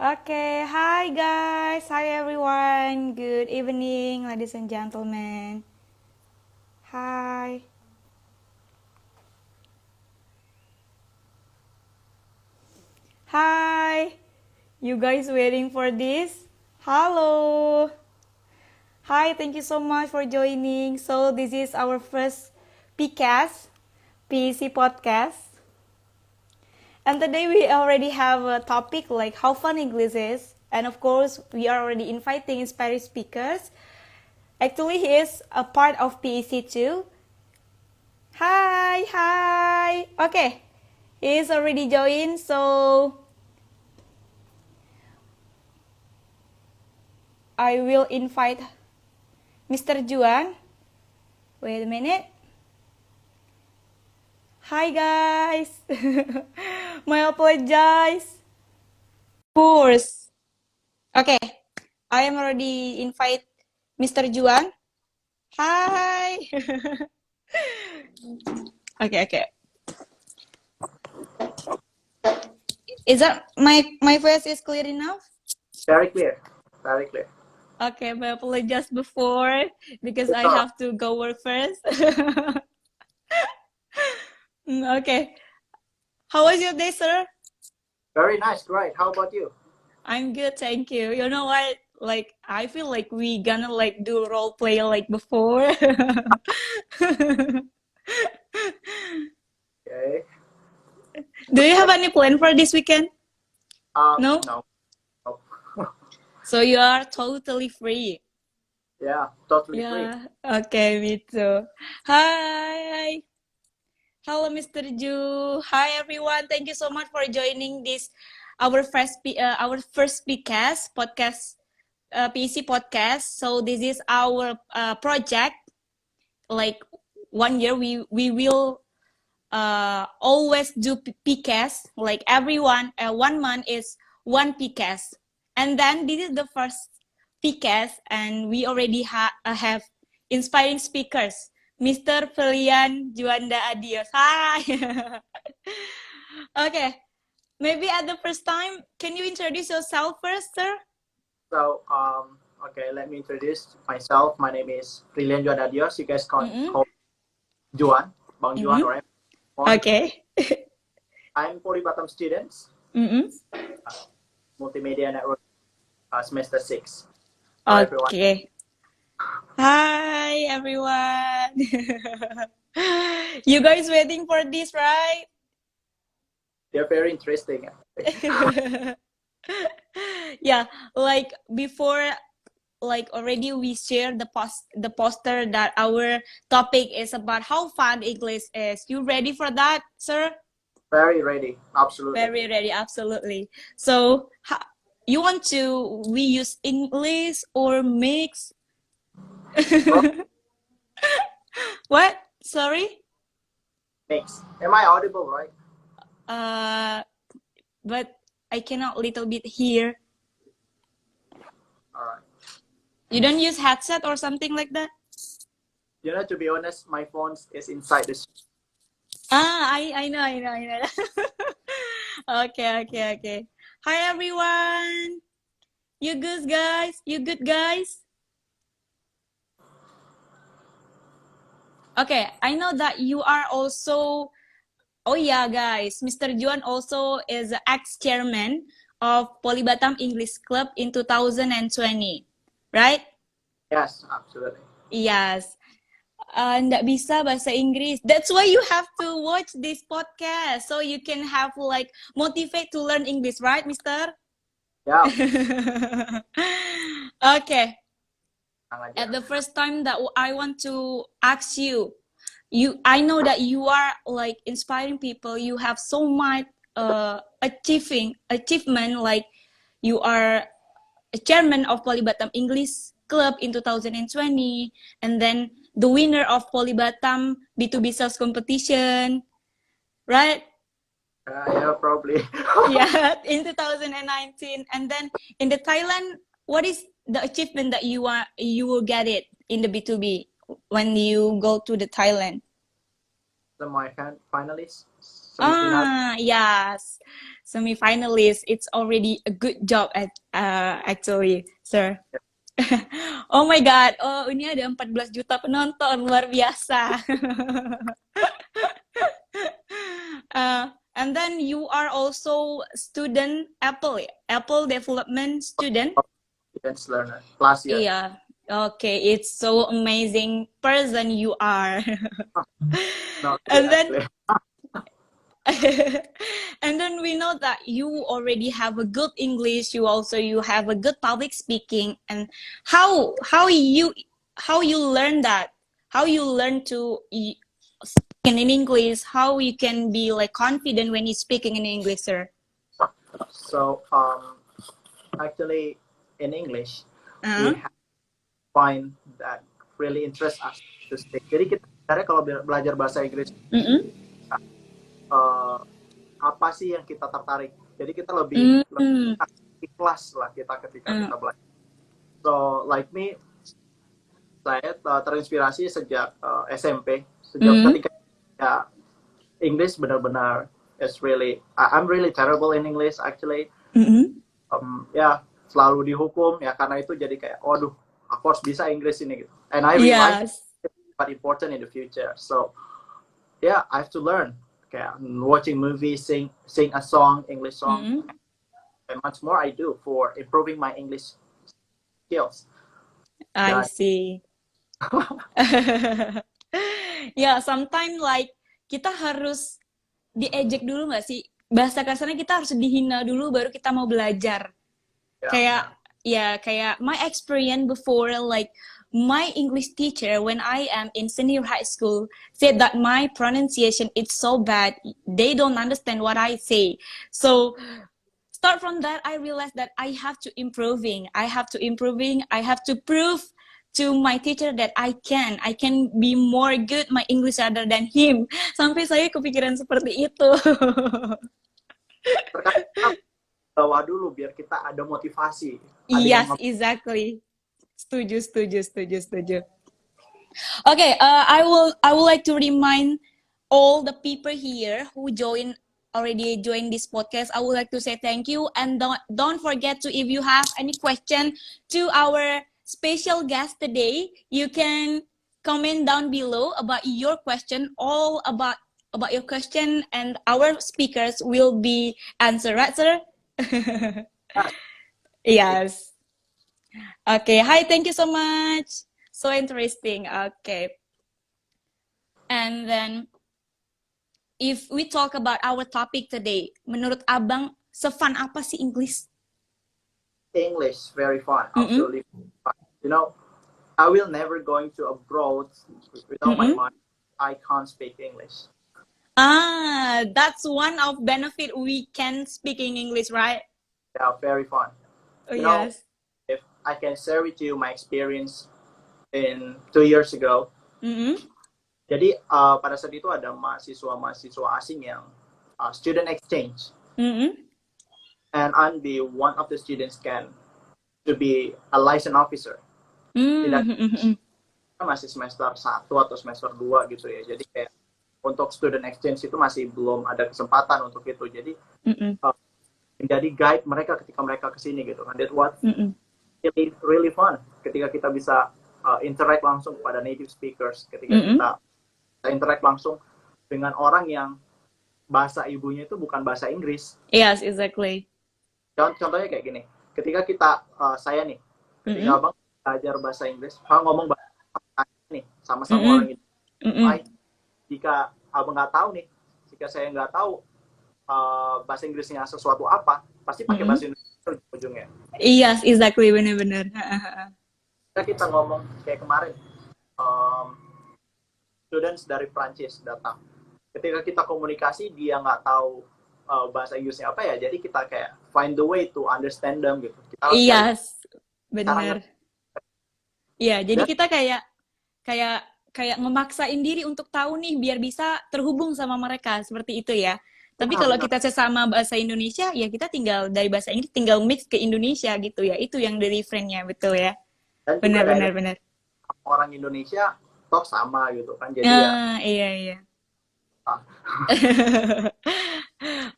Okay, hi guys, hi everyone. Good evening, ladies and gentlemen. Hi. Hi. You guys waiting for this? Hello. Hi, thank you so much for joining. So this is our first PCAST, PEC podcast. And today we already have a topic like how fun English is. And of course, we are already inviting inspiring speakers. Actually, he is a part of PEC too. Hi, hi. Okay, he is already joined, so I will invite Mr. Juan. Wait a minute. Hi guys. My apologize. Of course. Okay, I am already invite Mr. Juan. Hi. Okay. Is that my voice is clear enough? Very clear. Very clear. Okay, I apologize before because It's I all right. have to go work first. Okay. How was your day, sir? Very nice. Great. How about you? I'm good, thank you. You know what? Like, I feel like we gonna like do role play like before. Okay. Do you have any plan for this weekend? No? No. No. So you are totally free. Yeah, totally free. Yeah. Okay, me too. Hi. Hello, Mr. Ju. Hi, everyone. Thank you so much for joining this our first podcast, PC podcast. So this is our project. Like 1 year, we will always do PCAS. Like everyone, 1 month is one PCAS, and then this is the first PCAS, and we already have inspiring speakers. Mr. Felian Juanda Adios. Hi. Okay, maybe at the first time, can you introduce yourself first, sir? So, okay, let me introduce myself. My name is Brilian Juan Adios. You guys Mm-mm. call Juan, Bang Juan, Mm-mm. or I'm Okay. I'm Polybatam students, Mm-mm. Multimedia Network, semester 6. Hello, everyone. Okay. Hi, everyone. You guys waiting for this, right? They're very interesting. Yeah, like before, like already we shared the poster that our topic is about how fun English is. You ready for that, sir? Very ready. Absolutely. Very ready, absolutely. So, you want to we use English or mix? What? Sorry? Mix. Am I audible, right? Uh, but I cannot little bit hear. All right. You don't use headset or something like that? To be honest, my phone is inside the. I know. Okay. Hi everyone. You good guys? You good guys? Okay, I know that you are also. Oh yeah, guys. Mr. Juan also is ex-chairman of Polybatam English Club in 2020, right? Yes, absolutely. Yes. Nggak bisa bahasa Inggris. That's why you have to watch this podcast so you can have like motivate to learn English, right, Mister? Yeah. Okay. Tenang aja. At the first time that I want to ask you, I know that you are like inspiring people. You have so much achievement. Like you are a chairman of Polybatam English Club in 2020, and then the winner of Polybatam B2B sales competition, right? Yeah, probably. Yeah, in 2019, and then in the Thailand, what is the achievement that you will get it in the B2B when you go to the Thailand? My finalists. semifinal. Yes, semi-finalist. It's already a good job actually, sir. Oh my God, oh ini ada 14 juta penonton, luar biasa. And then you are also student Apple development student. Students learner last year. Iya, okay, it's so amazing person you are. No, And then actually. and then we know that you already have a good English, you have a good public speaking, and how you learn that, how you learn to speak in English, how you can be like confident when you speaking in English, sir. So actually in English we Uh-huh. have to find that really interest us to speak. Jadi kita sebenarnya kalau belajar bahasa Inggris Mm-mm. uh, apa sih yang kita tertarik? Jadi kita lebih Mm. ikhlas lah kita ketika Mm. kita belajar. So like me, saya terinspirasi sejak SMP, sejak ketika ya, English benar-benar I'm really terrible in English actually. Mm-mm. Ya selalu dihukum ya karena itu jadi kayak, waduh, aku harus bisa Inggris ini gitu. And I realized Yes. it's quite important in the future. So yeah, I have to learn. Kayak watching movies, sing a song, English song, Mm-mm. and much more I do for improving my English skills. I Dan see. Ya, sometimes like kita harus diejek dulu nggak sih? Bahasa kasarnya kita harus dihina dulu baru kita mau belajar. ya, Kayak my experience before, like my English teacher when I am in senior high school said that my pronunciation is so bad, they don't understand what I say. So start from that, I realized that I have to improving. I have to prove to my teacher that I can be more good my English other than him. Sampai saya kepikiran seperti itu. terkadang bawa dulu biar kita ada motivasi. Yes, exactly. Setuju. Okay, I would like to remind all the people here who already joined this podcast. I would like to say thank you, and don't forget to, if you have any question to our special guest today, you can comment down below about your question, all about your question, and our speakers will be answer, right, sir? Yes. Okay. Hi, thank you so much. So interesting. Okay. And then if we talk about our topic today, menurut Abang, se-fun apa sih English? English very fun, absolutely fun. You know, I will never going to abroad without my mind. I can't speak English. That's one of benefit we can speak in English, right? Yeah, very fun. Oh, You know, yes. if I can share with you my experience in 2 years ago. Jadi pada saat itu ada mahasiswa asing yang student exchange. And I'm the one of the students to be a license officer. Masih semester 1 atau semester 2 gitu ya. Jadi kayak untuk student exchange itu masih belum ada kesempatan untuk itu. Jadi menjadi guide mereka ketika mereka kesini gitu kan. That what really fun ketika kita bisa interact langsung pada native speakers, ketika kita interact langsung dengan orang yang bahasa ibunya itu bukan bahasa Inggris. Yes, exactly. Contohnya kayak gini, ketika saya nih, ketika abang belajar bahasa Inggris, abang ngomong bahasa nih sama-sama orang itu. Jika abang nggak tahu nih, jika saya nggak tahu bahasa Inggrisnya sesuatu apa, pasti pakai bahasa Indonesia ujungnya. Yes, exactly, benar-benar. Kita ngomong kayak kemarin, students dari Prancis datang. Ketika kita komunikasi, dia nggak tahu bahasa Inggrisnya apa ya, jadi kita kayak find the way to understand them gitu. Yes, benar. Iya, jadi kita kayak memaksain diri untuk tahu nih biar bisa terhubung sama mereka seperti itu ya. Tapi kalau kita sesama bahasa Indonesia, ya kita tinggal dari bahasa Inggris tinggal mix ke Indonesia gitu ya. Itu yang dari friend-nya, betul ya. Dan benar. Orang Indonesia toh sama gitu kan, jadi iya.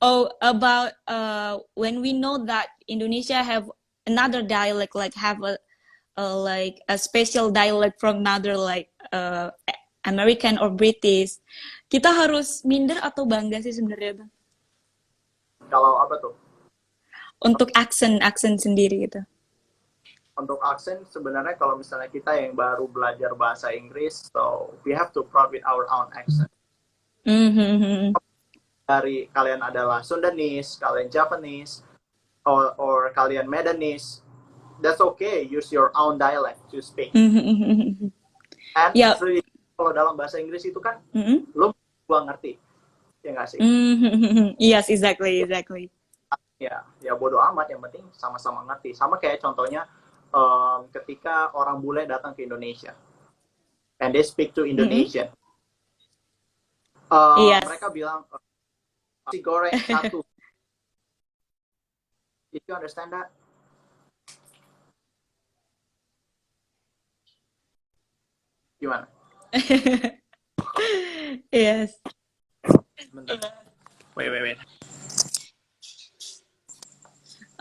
Oh, about when we know that Indonesia have another dialect, like have like a special dialect from another like American or British, kita harus minder atau bangga sih sebenarnya Bang? Kalau apa tuh? Untuk aksen sendiri gitu. Untuk aksen sebenarnya kalau misalnya kita yang baru belajar bahasa Inggris, so we have to proud with our own accent. Mm-hmm. Dari kalian adalah Sundanese, kalian Japanese, or kalian Medanese, that's okay. Use your own dialect to speak. Mm-hmm. And Yep. kalau dalam bahasa Inggris itu kan, Mm-hmm. lo gua ngerti, ya nggak sih? Mm-hmm. Yes, exactly. Ya bodo amat, yang penting sama-sama ngerti. Sama kayak contohnya ketika orang bule datang ke Indonesia and they speak to Indonesian, Yes. mereka bilang nasi goreng satu. Did you understand that? Gimana? Yes. Bentar. Wait.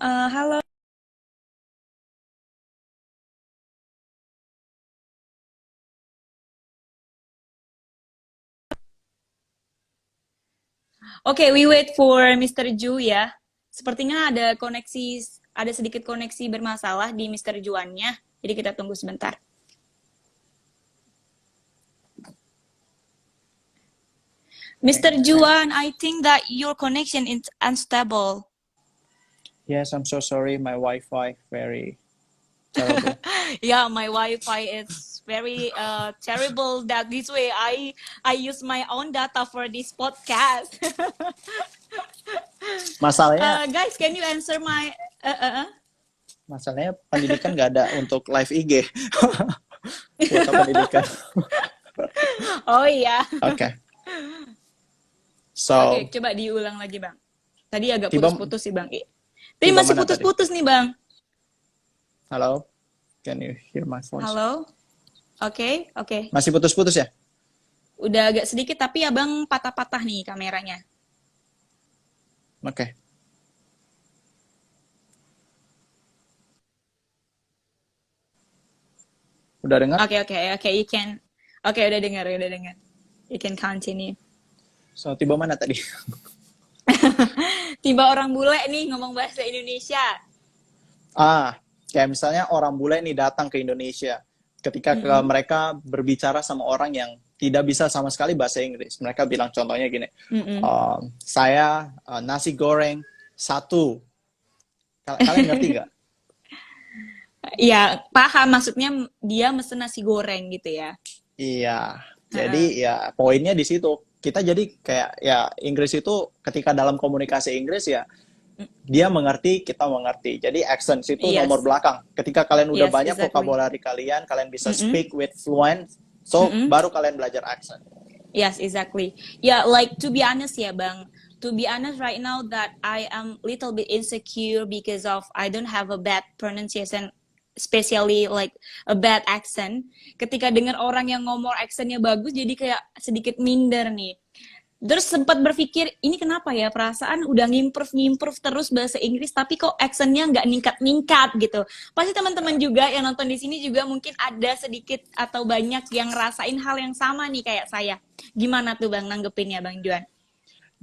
Halo. Oke, we wait for Mr. Ju ya. Sepertinya ada sedikit koneksi bermasalah di Mr. Juannya. Jadi kita tunggu sebentar. Mr. Juan, I think that your connection is unstable. Yes, I'm so sorry. My Wi-Fi very terrible. Yeah, my Wi-Fi is very terrible. That this way, I use my own data for this podcast. Masalahnya, Guys, can you answer my? masalahnya pendidikan nggak ada untuk live IG. Kuota pendidikan. Oh iya. Oke. So, Oke, coba diulang lagi bang. Tadi agak Tiba- putus-putus sih bang. Tadi Tiba masih mana putus-putus nih bang. halo, can you hear my voice? Halo. Oke. Masih putus-putus ya? Udah agak sedikit tapi ya bang patah-patah nih kameranya. Oke. Udah dengar? Oke. You can. Oke, udah dengar. You can continue. So, tiba mana tadi? Tiba orang bule nih ngomong bahasa Indonesia. Kayak misalnya orang bule nih datang ke Indonesia. Ketika mereka berbicara sama orang yang tidak bisa sama sekali bahasa Inggris. Mereka bilang contohnya gini, saya nasi goreng satu. Kalian ngerti nggak? Iya, paham maksudnya dia mesen nasi goreng gitu ya. Iya. Jadi ya poinnya di situ. Kita jadi kayak ya Inggris itu ketika dalam komunikasi Inggris ya dia mengerti, kita mengerti. Jadi accent itu Yes. nomor belakang. Ketika kalian udah Yes, banyak exactly. vocabulary kalian bisa speak with fluent. So baru kalian belajar accent. Yes, exactly. Yeah, like to be honest ya, Bang. To be honest, right now that I am little bit insecure because of I don't have a bad pronunciation, especially like a bad accent. Ketika dengar orang yang ngomong accentnya bagus, jadi kayak sedikit minder nih. Terus sempat berpikir, ini kenapa ya perasaan udah ngimprove terus bahasa Inggris, tapi kok accentnya nggak ningkat gitu. Pasti teman-teman juga yang nonton di sini juga mungkin ada sedikit atau banyak yang ngerasain hal yang sama nih kayak saya. Gimana tuh Bang nanggepinnya Bang Juan?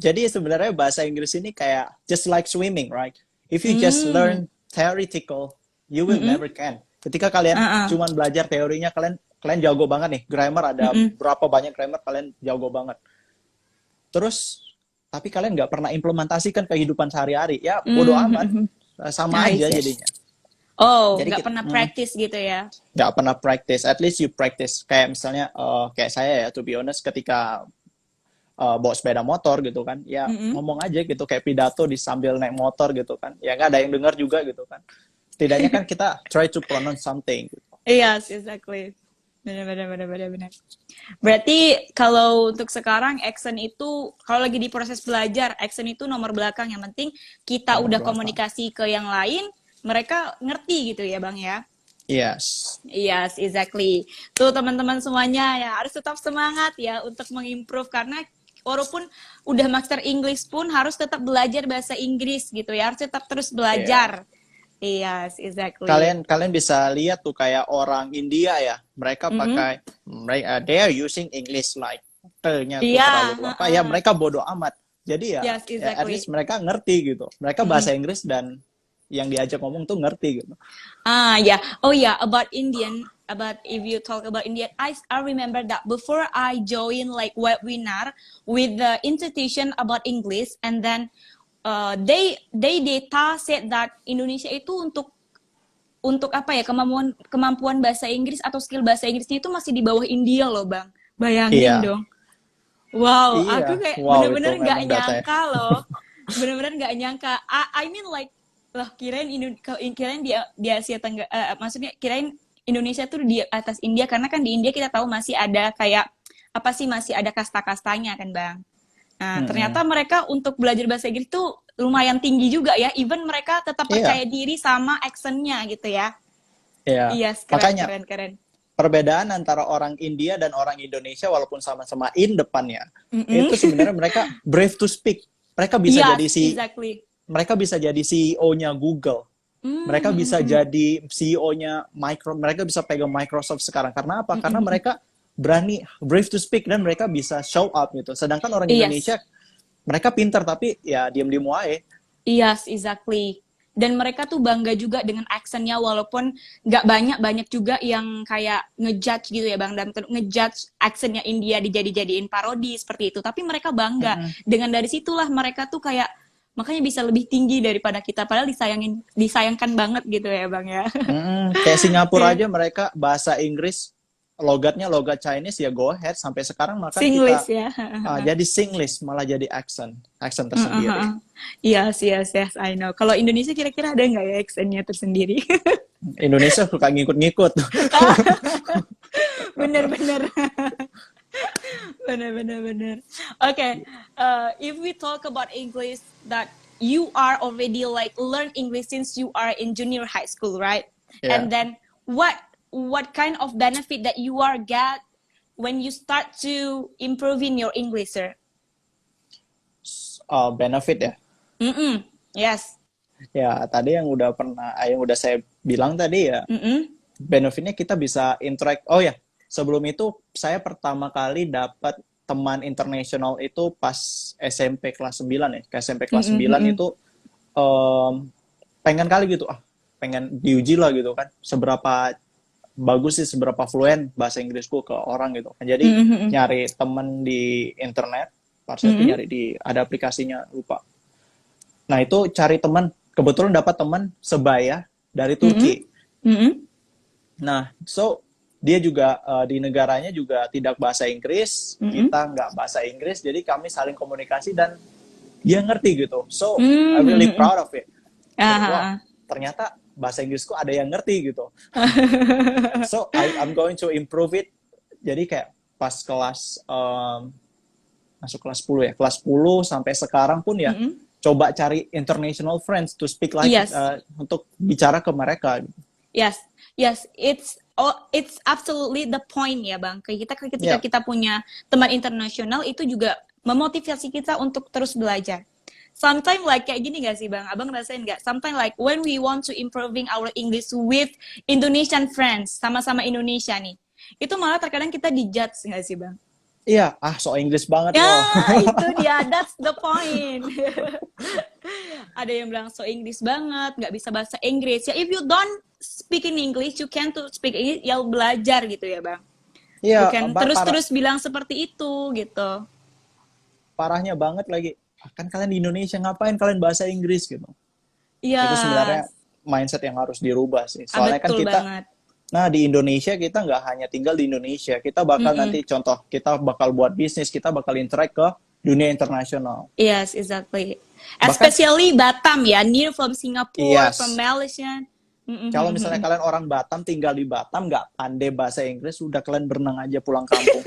Jadi sebenarnya bahasa Inggris ini kayak just like swimming, right? If you just learn theoretical, you will never can. Ketika kalian cuman belajar teorinya, kalian jago banget nih. Grammar ada berapa banyak grammar kalian jago banget. Terus tapi kalian nggak pernah implementasikan kehidupan sehari-hari, ya bodo amat, sama aja jadinya. Oh, Jadi nggak pernah practice gitu ya? Nggak pernah practice. At least you practice. Kayak misalnya kayak saya ya, to be honest, ketika bawa sepeda motor gitu kan, ya ngomong aja gitu kayak pidato di sambil naik motor gitu kan, ya nggak ada yang dengar juga gitu kan. Setidaknya kan kita try to pronounce something. Gitu. Yes, exactly. Benar. Berarti kalau untuk sekarang accent itu kalau lagi di proses belajar, accent itu nomor belakang. Yang penting kita udah komunikasi ke yang lain, mereka ngerti gitu ya Bang ya. Yes, exactly. Tuh teman-teman semuanya ya harus tetap semangat ya untuk mengimprove karena walaupun udah master English pun harus tetap belajar bahasa Inggris gitu ya, harus tetap terus Iya. belajar. Yes, exactly. Kalian bisa lihat tuh kayak orang India ya, mereka pakai they are using English like nya tuh Iya, terlalu apa ya, mereka bodoh amat. Jadi ya, yes, ya at exactly. least mereka ngerti gitu. Mereka bahasa Inggris dan yang diajak ngomong tuh ngerti gitu. Yeah. Oh yeah, about if you talk about Indian, I remember that before I join like webinar with the institution about English, and then they data said that Indonesia itu untuk apa ya, kemampuan bahasa Inggris atau skill bahasa Inggrisnya itu masih di bawah India loh Bang. Bayangin Iya. dong. Wow, Iya. aku kayak Wow, bener-bener itu nggak memang data ya. nyangka loh. Bener-bener nggak nyangka. I mean like, lah kirain di Asia Tenggara, maksudnya kirain Indonesia tuh di atas India, karena kan di India kita tahu masih ada kayak apa sih, masih ada kasta-kastanya kan Bang. Nah, ternyata mereka untuk belajar bahasa Inggris tuh lumayan tinggi juga ya. Even mereka tetap percaya diri sama accent-nya gitu ya. Iya. Yes, Makanya keren. perbedaan antara orang India dan orang Indonesia walaupun sama-sama in depannya, itu sebenarnya mereka brave to speak. Mereka bisa jadi mereka bisa jadi CEO-nya Google. Mereka bisa jadi CEO-nya mereka bisa pegang Microsoft sekarang. Karena apa? Karena mereka berani brave to speak dan mereka bisa show up gitu. Sedangkan orang Indonesia mereka pintar tapi ya diam-diam aja. Yes, exactly. Dan mereka tuh bangga juga dengan accent-nya, walaupun nggak banyak juga yang kayak ngejudge gitu ya Bang, dan ngejudge accent-nya India dijadiin parodi seperti itu. Tapi mereka bangga. Dengan dari situlah mereka tuh kayak makanya bisa lebih tinggi daripada kita, padahal disayangkan banget gitu ya Bang ya. Kayak Singapura aja mereka bahasa Inggris logatnya logat Chinese ya go ahead, sampai sekarang maka Singlish kita jadi Singlish, malah jadi accent tersendiri. Yes, I know. Kalau Indonesia kira-kira ada nggak ya accent-nya tersendiri? Indonesia suka ngikut-ngikut. Bener. Okay, if we talk about English, that you are already like learn English since you are in junior high school, right? Yeah. And then what kind of benefit that you are get when you start to improving your English, sir? Benefit ya. Yes. Ya tadi yang udah saya bilang tadi ya. Benefitnya kita bisa interact. Oh ya, sebelum itu saya pertama kali dapat teman internasional itu pas SMP kelas 9 ya. Ke SMP kelas 9 itu pengen kali gitu, pengen diuji lah gitu kan. Seberapa bagus sih, seberapa fluent bahasa Inggrisku ke orang gitu kan. Jadi nyari temen di internet, nyari ada aplikasinya, lupa. Nah itu cari teman, kebetulan dapat teman sebaya dari Turki. Nah so dia juga di negaranya juga tidak bahasa Inggris, kita nggak bahasa Inggris, jadi kami saling komunikasi dan dia ngerti gitu. So I'm really proud of it. Wah, ternyata bahasa Inggrisku ada yang ngerti gitu. So I'm going to improve it. Jadi kayak pas kelas masuk kelas 10 ya, kelas 10 sampai sekarang pun ya coba cari international friends to speak like untuk bicara ke mereka. Yes, it's absolutely the point ya Bang. Ketika kita punya teman internasional itu juga memotivasi kita untuk terus belajar. Sometimes like kayak gini gak sih Bang? Abang ngerasain gak? Sometimes like when we want to improving our English with Indonesian friends, sama-sama Indonesia nih, itu malah terkadang kita dijudge gak sih Bang? Iya, so English banget loh. Itu dia, that's the point. Ada yang bilang so English banget, gak bisa bahasa Inggris. Ya if you don't speak in English, you can't speak English, ya belajar gitu ya Bang. Iya. Bukan terus-terus bilang seperti itu gitu. Parahnya banget lagi. Kan kalian di Indonesia, ngapain kalian bahasa Inggris gitu. Iya. Itu sebenarnya mindset yang harus dirubah sih. Soalnya kan kita banget. Nah di Indonesia kita nggak hanya tinggal di Indonesia, kita bakal nanti contoh, kita bakal buat bisnis, kita bakal interact ke dunia internasional. Yes, exactly. Especially Batam ya, near from Singapore, from Malaysia. Kalau misalnya kalian orang Batam, tinggal di Batam, nggak pandai bahasa Inggris, udah kalian berenang aja pulang kampung.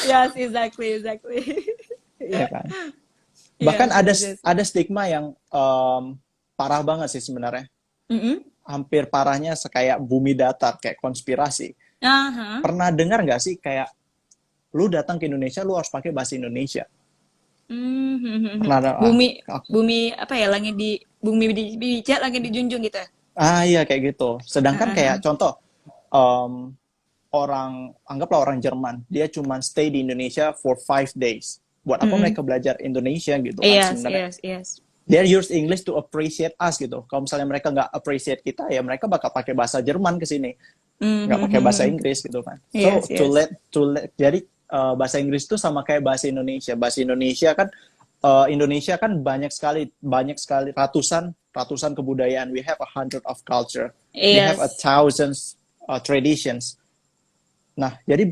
Yes, exactly. Iya kan. Bahkan ada stigma yang parah banget sih sebenarnya. Hampir parahnya kayak bumi datar, kayak konspirasi. Aha. Pernah dengar nggak sih kayak lu datang ke Indonesia lu harus pakai bahasa Indonesia? Pernah ada? Bumi bumi apa ya, langit di bumi bijak langit dijunjung gitu. Iya kayak gitu. Sedangkan Heeh. kayak contoh em, anggaplah orang Jerman, dia cuma stay di Indonesia for 5 days. Buat apa Mm-mm. mereka belajar Indonesia gitu kan Yes, sebenarnya? yes, yes. They use English to appreciate us gitu. Kalau misalnya mereka nggak appreciate kita, ya mereka bakal pakai bahasa Jerman ke sini, nggak pakai bahasa Mm-hmm. Inggris gitu kan. So Yes, yes. jadi bahasa Inggris itu sama kayak bahasa Indonesia. Bahasa Indonesia kan banyak sekali ratusan kebudayaan. We have 100 of culture. We have Yes. 1,000 traditions. Nah, jadi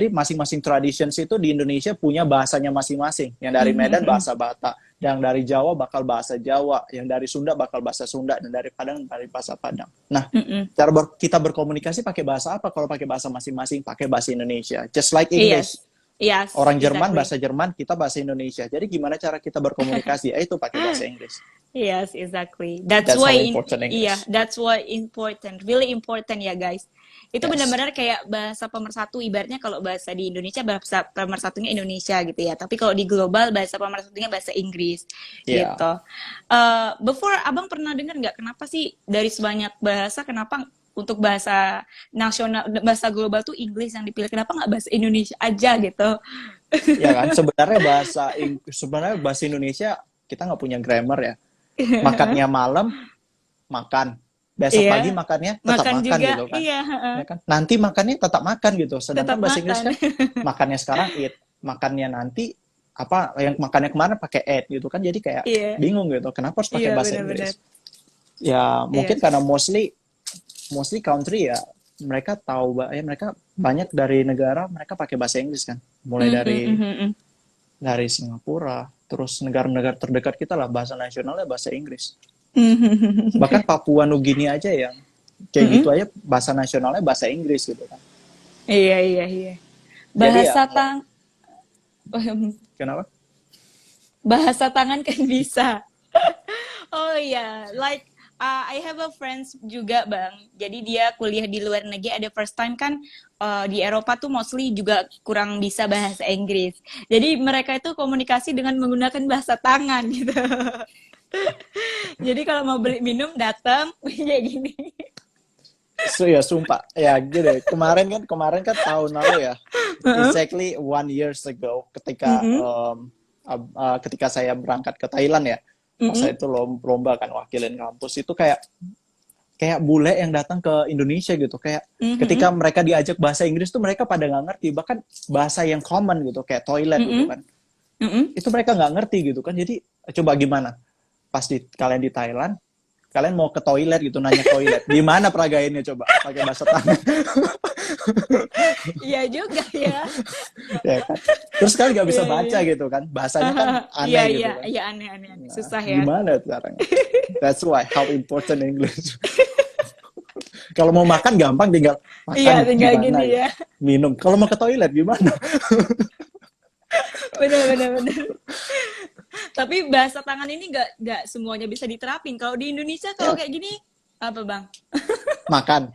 masing-masing traditions itu di Indonesia punya bahasanya masing-masing. Yang dari Medan Mm-hmm. bahasa Batak, yang dari Jawa bakal bahasa Jawa, yang dari Sunda bakal bahasa Sunda, dan dari Padang dari bahasa Padang. Nah, Mm-mm. kita berkomunikasi pakai bahasa apa? Kalau pakai bahasa masing-masing, pakai bahasa Indonesia. Just like English. Yes. Yes, Orang Jerman exactly. bahasa Jerman, kita bahasa Indonesia. Jadi gimana cara kita berkomunikasi? Itu pakai bahasa Inggris. Yes, exactly. That's That's why how important iya, English. that's why important, really important ya guys. Itu Yes. benar-benar kayak bahasa pemersatu, ibaratnya kalau bahasa di Indonesia bahasa pemersatunya Indonesia gitu ya. Tapi kalau di global bahasa pemersatunya bahasa Inggris Ya. gitu. Before Abang pernah dengar nggak kenapa sih dari sebanyak bahasa kenapa untuk bahasa nasional, bahasa global tuh Inggris yang dipilih, kenapa nggak bahasa Indonesia aja gitu? Ya kan, sebenarnya bahasa Indonesia kita nggak punya grammar ya. Makannya malam, makan. Besok pagi Iya, makannya tetap makan makan juga, gitu kan. iya, Ya kan? Nanti makannya tetap makan gitu. Sedangkan tetap bahasa Inggris makan. kan makannya sekarang eat, makannya nanti apa yang makannya kemarin pakai ate gitu kan. Jadi kayak Iya, bingung gitu. Kenapa harus pakai iya bahasa benar-benar. Inggris? Ya mungkin Yes. karena mostly country ya mereka tahu ya mereka banyak dari negara mereka pakai bahasa Inggris kan. Mulai Mhm, mhm, mhm. dari Singapura, terus negara-negara terdekat kita lah bahasa nasionalnya bahasa Inggris. Mhm. Bahkan Papua Nugini aja yang kayak gitu Mhm. aja bahasa nasionalnya bahasa Inggris gitu kan. Iya, iya, iya. Jadi ya Bahasa tang kenapa? bahasa tangan kan bisa. Oh iya, like I have a friends juga Bang. Jadi dia kuliah di luar negeri, ada first time kan di Eropa tuh mostly juga kurang bisa bahasa Inggris. Jadi mereka itu komunikasi dengan menggunakan bahasa tangan gitu. Jadi kalau mau beli minum datang kayak gini. So ya sumpah ya gitu. Kemarin kan tahun lalu ya. Exactly 1 years ago Mhm, ketika saya berangkat ke Thailand ya. Pas mhm, saya itu lomba kan wakilin kampus itu kayak bule yang datang ke Indonesia gitu kayak ketika mhm, mereka diajak bahasa Inggris tuh mereka pada nggak ngerti bahkan bahasa yang common gitu kayak toilet gitu mhm, kan mhm. itu mereka nggak ngerti gitu kan jadi coba gimana pas kalian di Thailand kalian mau ke toilet gitu nanya toilet gimana peragainnya coba pakai bahasa tangan Iya juga ya. ya kan terus kalian nggak bisa Iya, iya. baca gitu kan bahasanya kan Iya, aneh iya, gitu kan iya aneh, aneh, aneh. nah, Susah ya. gimana caranya that's why how important English. Kalau mau makan gampang tinggal Iya, makan tinggal gimana gini gitu. ya. Minum. Kalau mau ke toilet gimana? Benar, benar, benar. Tapi bahasa tangan ini nggak semuanya bisa diterapin. Kalau di Indonesia kalau Ya, kayak gini apa Bang? makan.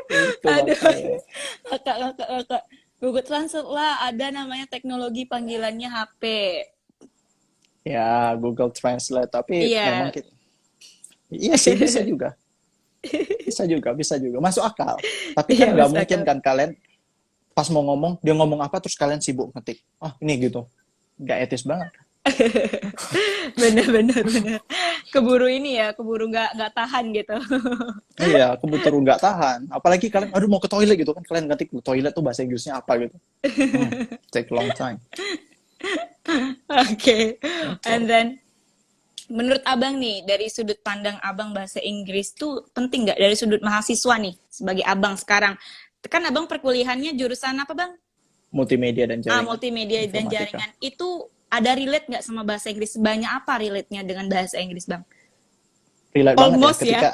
Itu Aduh, makanya. kakak. Google Translate lah, ada namanya teknologi panggilannya HP. Ya, Google Translate. Tapi memang Iya. iya sih bisa juga. Bisa juga. Masuk akal. Tapi Iya, kan nggak masuk mungkin akal. kan kalian pas mau ngomong, dia ngomong apa terus kalian sibuk ngetik. Oh, ini gitu. Nggak etis banget. Bener, bener, bener. Keburu ini ya, keburu nggak tahan gitu. Iya, aku betul nggak tahan. Apalagi kalian, aduh mau ke toilet gitu kan. Kalian ngetik toilet tuh bahasa Inggrisnya apa gitu. Take long time. Oke. Gitu. And then menurut Abang nih, dari sudut pandang Abang bahasa Inggris tuh penting nggak dari sudut mahasiswa nih, sebagai Abang sekarang? Kan Abang perkuliahannya jurusan apa Bang? Multimedia dan jaringan. Multimedia dan Informatika. jaringan. Itu ada relate nggak sama bahasa Inggris? Sebanyak apa relate-nya dengan bahasa Inggris Bang? Relate Almost banget ya ya.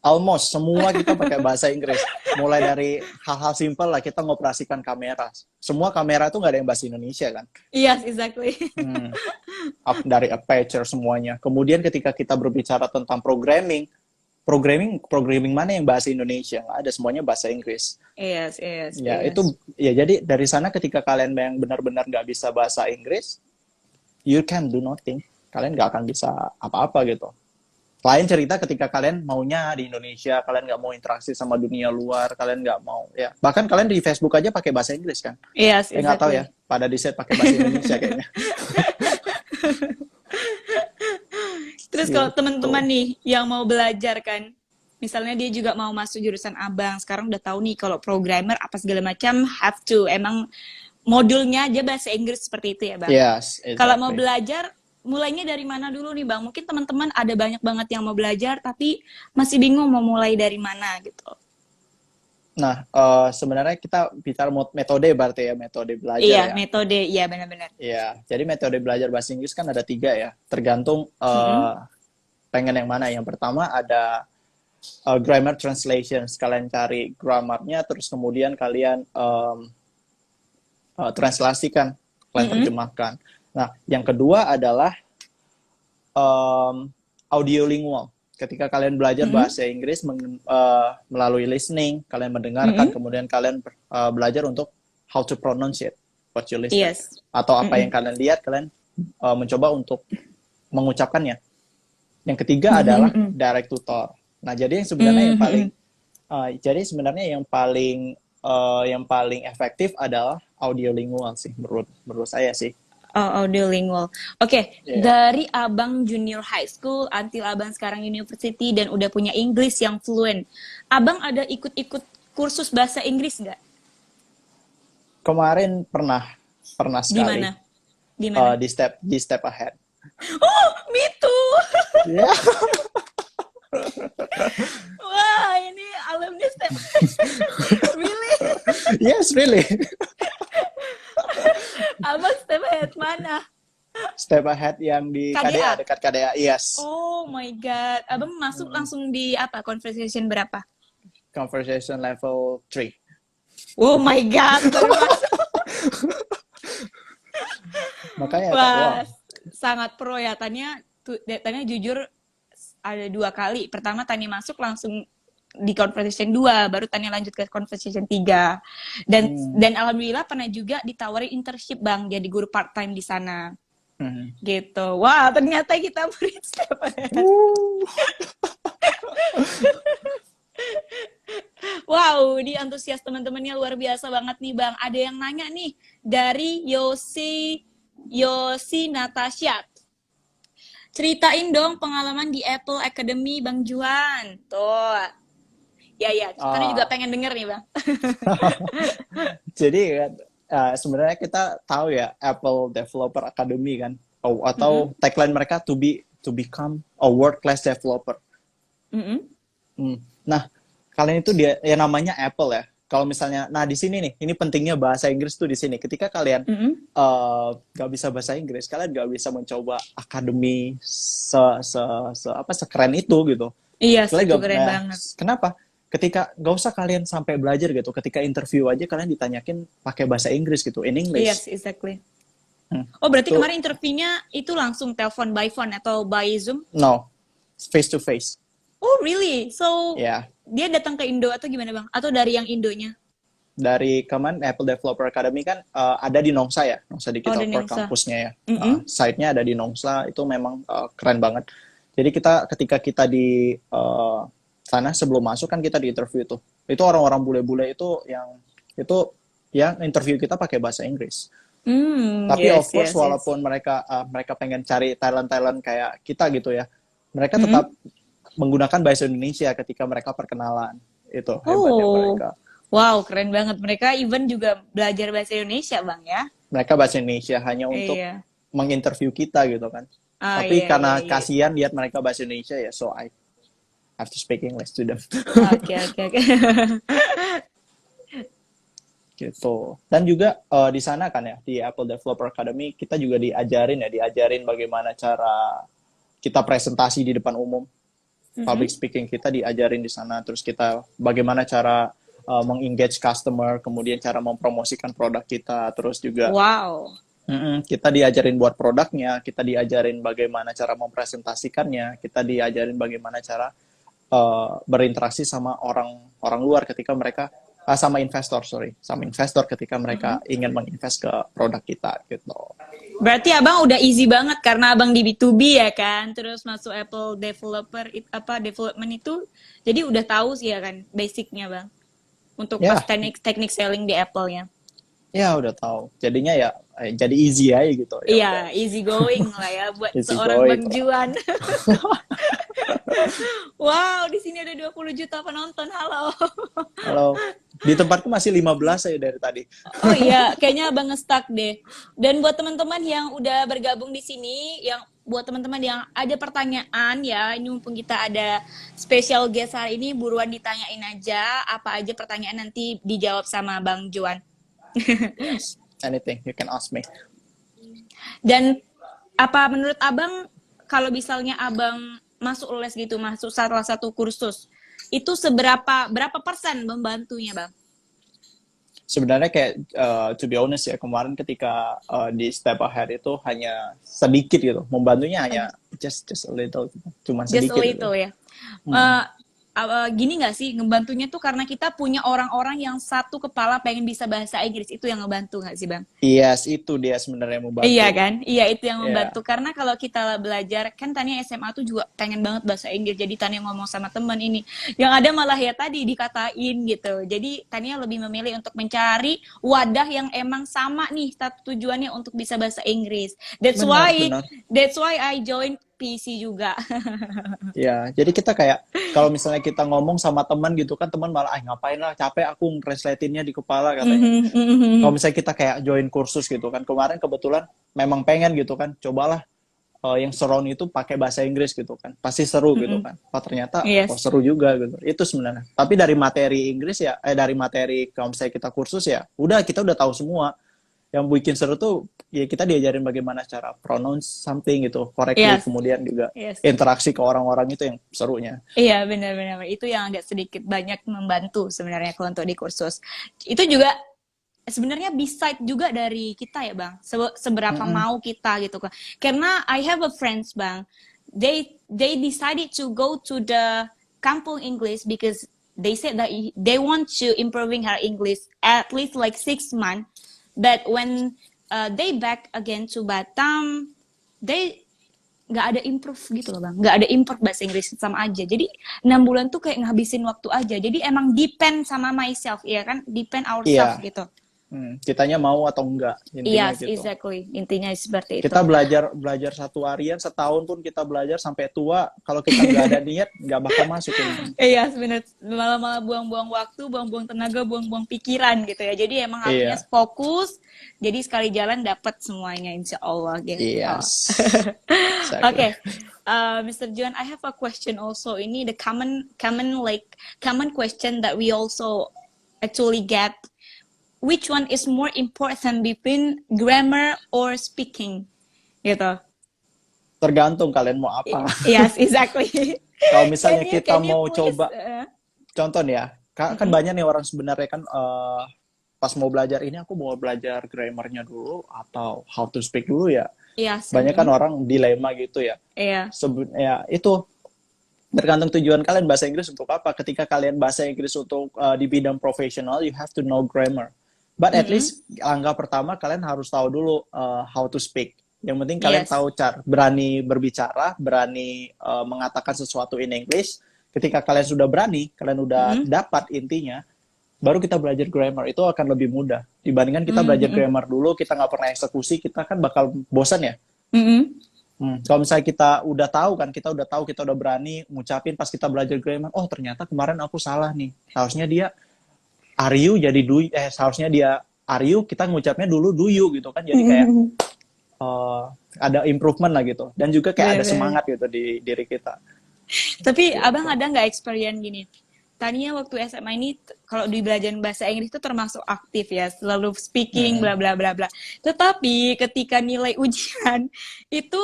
almost semua kita pakai bahasa Inggris. Mulai dari hal-hal simpel lah, kita ngoperasikan kamera. Semua kamera tuh nggak ada yang bahasa Indonesia kan. Yes, exactly. Dari aperture semuanya. Kemudian ketika kita berbicara tentang programming mana yang bahasa Indonesia? Nggak ada, semuanya bahasa Inggris. Yes. Ya, itu ya, jadi dari sana ketika kalian yang benar-benar nggak bisa bahasa Inggris, you can do nothing. Kalian nggak akan bisa apa-apa gitu. Lain cerita ketika kalian maunya di Indonesia, kalian nggak mau interaksi sama dunia luar, kalian nggak mau, ya. Bahkan kalian di Facebook aja pakai bahasa Inggris kan? Yes, Nggak tahu ya, pada di set pakai bahasa Indonesia kayaknya. Terus kalau teman-teman nih yang mau belajar kan, misalnya dia juga mau masuk jurusan abang, sekarang udah tahu nih kalau programmer apa segala macam have to, emang modulnya aja bahasa Inggris seperti itu ya bang? Yes, exactly. Kalau mau belajar, mulainya dari mana dulu nih bang? Mungkin teman-teman ada banyak banget yang mau belajar, tapi masih bingung mau mulai dari mana gitu. Nah, sebenarnya kita bicara metode berarti ya, metode belajar ya. Iya, metode, iya benar-benar. Iya, jadi metode belajar bahasa Inggris kan ada 3 ya, tergantung pengen yang mana. Yang pertama ada grammar translation, kalian cari grammarnya, terus kemudian kalian translasikan, kalian terjemahkan. Nah, yang kedua adalah audiolingual. Ketika kalian belajar bahasa Inggris melalui listening, kalian mendengarkan, kemudian kalian belajar untuk how to pronounce it, what you listen. Yes. Atau apa yang kalian lihat, kalian mencoba untuk mengucapkannya. Yang ketiga adalah direct tutor. Nah, jadi yang sebenarnya yang paling efektif adalah audiolingual sih, menurut saya sih. Oh, audiolingual. Oke, dari abang junior high school until abang sekarang university dan udah punya English yang fluent, abang ada ikut-ikut kursus bahasa Inggris nggak? Kemarin pernah sekali. Di mana? Di step ahead. Oh, me too. Yeah. Wah, ini alumni step. Really? Yes, really. Abang step ahead mana? Step ahead yang di KDA, dekat KDA, yes. Oh my god, abang masuk langsung di apa? Conversation berapa? Conversation level 3. Oh my god, baru masuk. Makanya wah, sangat pro ya. Tanya jujur ada 2 kali. Pertama Tani masuk langsung di conversation 2, baru Tani lanjut ke conversation 3. Dan alhamdulillah pernah juga ditawarin internship bang, jadi guru part time di sana. Gitu. Wah, ternyata kita murid step ahead. Wow, ini antusias teman-temannya luar biasa banget nih bang. Ada yang nanya nih dari Yosi Natasha. Ceritain dong pengalaman di Apple Academy Bang Juan. Tuh. Ya, karena juga pengen denger nih bang. Jadi sebenarnya kita tahu ya Apple Developer Academy kan, atau tagline mereka to become a world class developer. Nah, kalian itu dia ya namanya Apple ya. Kalau misalnya, nah di sini nih, ini pentingnya bahasa Inggris tuh di sini. Ketika kalian nggak bisa bahasa Inggris, kalian nggak bisa mencoba akademi sekeren itu gitu. Iya, itu keren banget. Kenapa? Ketika nggak usah kalian sampai belajar gitu, ketika interview aja kalian ditanyakin pakai bahasa Inggris gitu, in English. Yes, exactly. Oh, berarti kemarin interviewnya itu langsung telepon by phone atau by Zoom? No, face to face. Oh, really? So, Yeah. Dia datang ke Indo atau gimana bang? Atau dari yang Indonya? Dari kemarin Apple Developer Academy kan ada di Nongsa ya, Nongsa Digital Park kampusnya ya. Site-nya ada di Nongsa, itu memang keren banget. Jadi ketika kita di sana sebelum masuk kan kita di interview tuh. Itu orang-orang bule-bule itu yang interview kita pakai bahasa Inggris. Tapi of course walaupun mereka pengen cari talent kayak kita gitu ya, mereka tetap menggunakan bahasa Indonesia ketika mereka perkenalan. Itu hebatnya mereka. Wow, keren banget. Mereka even juga belajar bahasa Indonesia, Bang, ya? Mereka bahasa Indonesia hanya untuk menginterview kita gitu kan. Tapi karena kasihan lihat mereka bahasa Indonesia ya, so I have to speak English to them. Oke. Gitu. Dan juga di sana kan ya, di Apple Developer Academy, kita juga diajarin bagaimana cara kita presentasi di depan umum. public speaking kita diajarin di sana. Terus kita bagaimana cara mengengage customer, kemudian cara mempromosikan produk kita, terus juga Wow. kita diajarin buat produknya, kita diajarin bagaimana cara mempresentasikannya, kita diajarin bagaimana cara berinteraksi sama orang luar ketika mereka sama investor ketika mereka ingin menginvest ke produk kita gitu. Berarti abang udah easy banget karena abang di B2B ya kan, terus masuk Apple development itu, jadi udah tahu sih ya kan basicnya bang, untuk Ya, pas teknik selling di Apple-nya. ya udah tahu. Jadinya ya jadi easy aja gitu. Ya Iya, udah, easy going lah ya buat easy seorang going Bang lah. Juan. Wow, di sini ada 20 juta penonton. Halo. Kalau di tempatku masih 15 aja dari tadi. Oh iya, kayaknya abang nge-stuck deh. Dan buat teman-teman yang udah bergabung di sini, buat teman-teman yang ada pertanyaan ya, ini mumpung kita ada special guest hari ini, buruan ditanyain aja, apa aja pertanyaan nanti dijawab sama Bang Juan. Yes, anything you can ask me. Dan apa menurut abang, kalau misalnya abang masuk les gitu, masuk salah satu kursus, itu berapa persen membantunya bang? Sebenarnya kayak to be honest ya, kemarin ketika di step ahead itu hanya sedikit gitu, membantunya hanya just a little, cuman Just a sedikit gitu. little ya. Gini nggak sih, ngebantunya tuh karena kita punya orang-orang yang satu kepala pengen bisa bahasa Inggris, itu yang ngebantu nggak sih bang? Yes, itu dia sebenarnya yang membantu. Iya kan? Iya, itu yang Ya, membantu. Karena kalau kita belajar, kan Tania SMA tuh juga pengen banget bahasa Inggris. Jadi Tania ngomong sama teman ini. Yang ada malah ya tadi dikatain gitu. Jadi Tania lebih memilih untuk mencari wadah yang emang sama nih tujuannya untuk bisa bahasa Inggris. That's benar. why I join PC juga. Ya, jadi kita kayak kalau misalnya kita ngomong sama teman gitu kan, teman malah ngapain lah, capek aku translate-innya di kepala katanya. Kalau misalnya kita kayak join kursus gitu kan, kemarin kebetulan memang pengen gitu kan, cobalah yang surround itu pakai bahasa Inggris gitu kan, pasti seru gitu kan. Oh ternyata Yes. seru juga gitu. Itu sebenarnya. Tapi dari materi Inggris ya, dari materi kalau misalnya kita kursus ya, kita udah tahu semua. Yang bikin seru tuh ya kita diajarin bagaimana cara pronounce something gitu correctly, Yes. kemudian juga Yes. interaksi ke orang-orang itu yang serunya. Iya, benar-benar. Itu yang agak sedikit banyak membantu sebenarnya kalau untuk di kursus. Itu juga sebenarnya beside juga dari kita ya, Bang. Seberapa mau kita gitu kan. Karena I have a friends, Bang. They decided to go to the Kampung English because they said that they want to improving her English at least like 6 months. But when they back again to Batam, they nggak ada improve gitu loh bang, nggak ada improve bahasa Inggris, sama aja. Jadi 6 bulan tuh kayak ngabisin waktu aja. Jadi emang depend sama myself, ya kan, depend ourselves gitu. Kitanya mau atau enggak, intinya Yes, gitu. exactly, intinya seperti itu. Kita belajar satu harian, setahun pun kita belajar sampai tua. Kalau kita nggak ada niat, nggak bakal masuk ini. Iya sebenarnya, malah buang-buang waktu, buang-buang tenaga, buang-buang pikiran gitu ya. Jadi emang harusnya fokus. Jadi sekali jalan dapat semuanya, insya Allah gitu. Yes. Exactly. Okay, Mr. John, I have a question also. Ini the common question that we also actually get. Which one is more important between grammar or speaking? Gitu. Tergantung kalian mau apa. Yes, exactly. Kalau misalnya kita mau please, coba, contoh nih ya, kan banyak nih orang sebenarnya kan pas mau belajar ini aku mau belajar grammarnya dulu atau how to speak dulu ya. Yes, banyak kan orang dilema gitu ya. Iya. Ya itu tergantung tujuan kalian bahasa Inggris untuk apa. Ketika kalian bahasa Inggris untuk di bidang profesional, you have to know grammar. But at least langkah pertama kalian harus tahu dulu how to speak. Yang penting kalian tahu berani berbicara, berani mengatakan sesuatu in English. Ketika kalian sudah berani, kalian udah dapat intinya, baru kita belajar grammar. Itu akan lebih mudah dibandingkan kita belajar grammar dulu, kita nggak pernah eksekusi, kita kan bakal bosan ya. Kalau misalnya kita udah tahu, kita udah berani ngucapin pas kita belajar grammar, oh ternyata kemarin aku salah nih. Harusnya dia are you jadi do, seharusnya dia are you, kita ngucapnya dulu do you gitu kan. Jadi kayak ada improvement lah gitu. Dan juga kayak ada semangat gitu di diri kita. Tapi abang ada nggak experience gini? Tadinya waktu SMA ini kalau di belajar bahasa Inggris itu termasuk aktif ya, selalu speaking bla bla bla bla. Tetapi ketika nilai ujian itu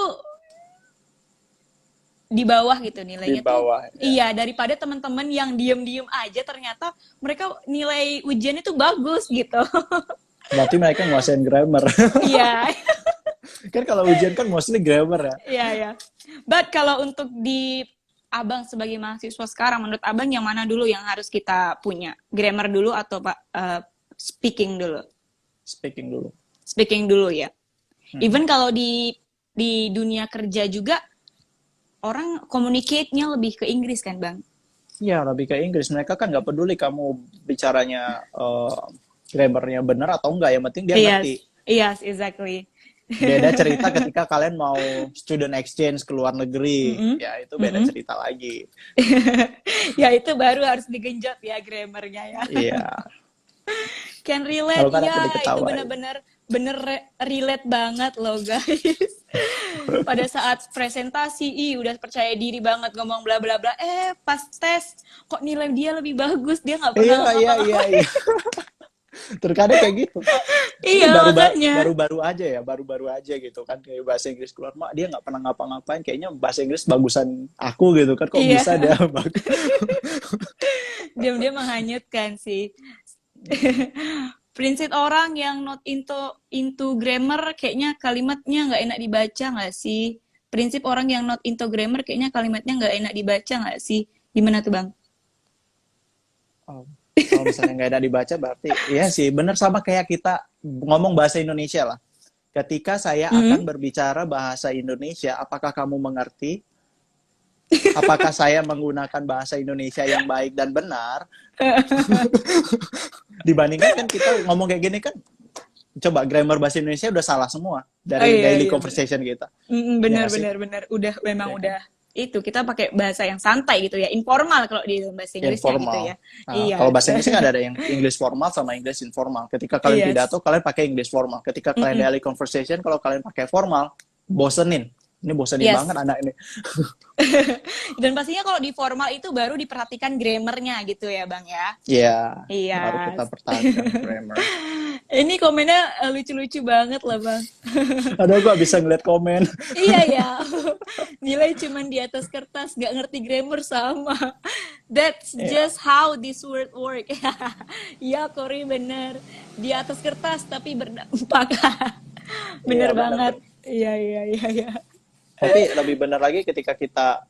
di bawah gitu Di nilainya tuh. bawah. Ya. Iya, daripada teman-teman yang diem-diem aja ternyata mereka nilai ujiannya tuh bagus gitu. Berarti mereka nguasain grammar. Iya, Kan kalau ujian kan mostly grammar ya. iya, iya. But kalau untuk di Abang sebagai mahasiswa sekarang, menurut Abang yang mana dulu yang harus kita punya? Grammar dulu atau speaking dulu? Speaking dulu. Speaking dulu ya. Even kalau di dunia kerja juga orang communicate-nya lebih ke Inggris kan, Bang? Iya, lebih ke Inggris. Mereka kan nggak peduli kamu bicaranya grammarnya benar atau enggak. Yang penting dia ngerti. Yes, exactly. Beda cerita ketika kalian mau student exchange ke luar negeri. Ya, itu beda cerita lagi. Ya, itu baru harus digenjot ya grammarnya ya. Iya. Can relate, Kalau kan aku ya, itu diketawain. benar-benar relate banget loh guys. Pada saat presentasi, udah percaya diri banget ngomong bla bla bla. Pas tes, kok nilai dia lebih bagus, dia nggak pernah Iya. Terkadang kayak gitu. Iya, makanya. Baru-baru aja gitu kan, kayak bahasa Inggris keluar, mak dia nggak pernah ngapa-ngapain, kayaknya bahasa Inggris bagusan aku gitu kan, kok bisa dia bagus. Diam-diam menghanyutkan sih. Prinsip orang yang not into grammar kayaknya kalimatnya nggak enak dibaca nggak sih? Prinsip orang yang not into grammar kayaknya kalimatnya nggak enak dibaca nggak sih? Gimana tuh, Bang? Kalau misalnya nggak enak dibaca berarti iya sih, bener, sama kayak kita ngomong bahasa Indonesia lah. Ketika saya akan berbicara bahasa Indonesia, apakah kamu mengerti? Apakah saya menggunakan bahasa Indonesia yang baik dan benar? Dibandingkan kan kita ngomong kayak gini kan, coba grammar bahasa Indonesia udah salah semua dari daily conversation kita. Benar. Udah memang udah itu kita pakai bahasa yang santai gitu ya, informal kalau di bahasa Inggrisnya gitu ya. Iya. Kalau bahasa Inggris kan ada yang English formal sama English informal. Ketika kalian pidato, kalian pakai English formal. Ketika kalian daily conversation, kalau kalian pakai formal, bosenin. Ini bosenin banget anak ini. Dan pastinya kalau di formal itu baru diperhatikan grammarnya gitu ya, Bang ya. Iya. Baru kita pertahankan grammar. Ini komennya lucu-lucu banget lah, Bang. Aduh, gua bisa ngeliat komen. Iya ya. Nilai cuman di atas kertas, nggak ngerti grammar sama. That's just how this word work. Ya, Kori bener. Di atas kertas tapi berdampak. Bener banget. Iya. Tapi lebih benar lagi ketika kita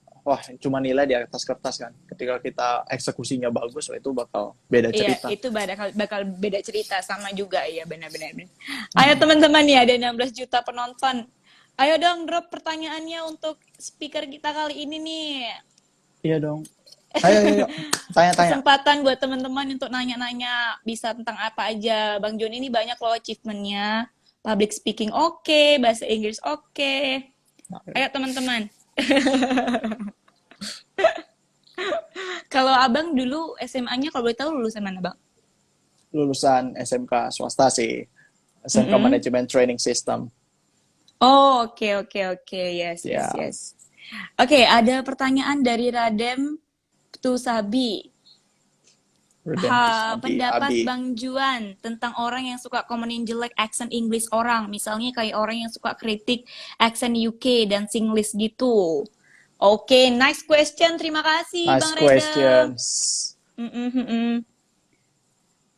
cuma nilai di atas kertas kan. Ketika kita eksekusinya bagus, itu bakal beda cerita. Iya, itu bakal beda cerita sama juga ya, benar-benar. Ayo teman-teman nih, ada 16 juta penonton. Ayo dong drop pertanyaannya untuk speaker kita kali ini nih. Iya dong. Ayo. Tanya-tanya. Kesempatan buat teman-teman untuk nanya-nanya bisa tentang apa aja. Bang John ini banyak loh achievement-nya. Public speaking oke, bahasa Inggris oke. Ayo teman-teman. Kalau Abang dulu SMA-nya kalau boleh tahu lulusan mana, Bang? Lulusan SMK swasta sih. SMK Management Training System. Oh, oke. Yes. Oke, ada pertanyaan dari Radem Tusabi. Pendapat Abi. Bang Juan tentang orang yang suka komenin jelek accent Inggris orang, misalnya kayak orang yang suka kritik accent UK dan Singlish gitu. Oke, nice question, terima kasih Bang Reda. Nice questions.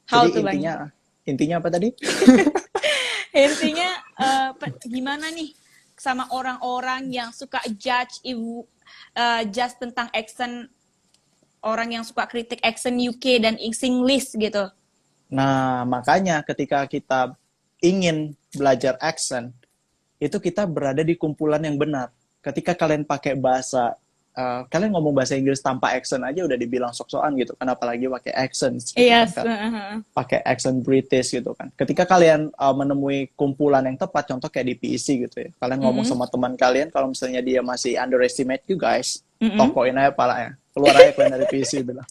How jadi to Bang? Intinya apa tadi? Intinya gimana nih sama orang-orang yang suka judge tentang accent, orang yang suka kritik accent UK dan Singlish gitu. Nah, makanya ketika kita ingin belajar accent, itu kita berada di kumpulan yang benar. Ketika kalian pakai bahasa, kalian ngomong bahasa Inggris tanpa accent aja udah dibilang sok-sokan gitu kan, apalagi pakai accent. Yes. Kan? Pakai accent British gitu kan. Ketika kalian menemui kumpulan yang tepat, contoh kayak di PEC gitu ya, kalian ngomong sama teman kalian, kalau misalnya dia masih underestimate you guys, tokoin aja palanya. Keluar aja kalian dari PC bilang.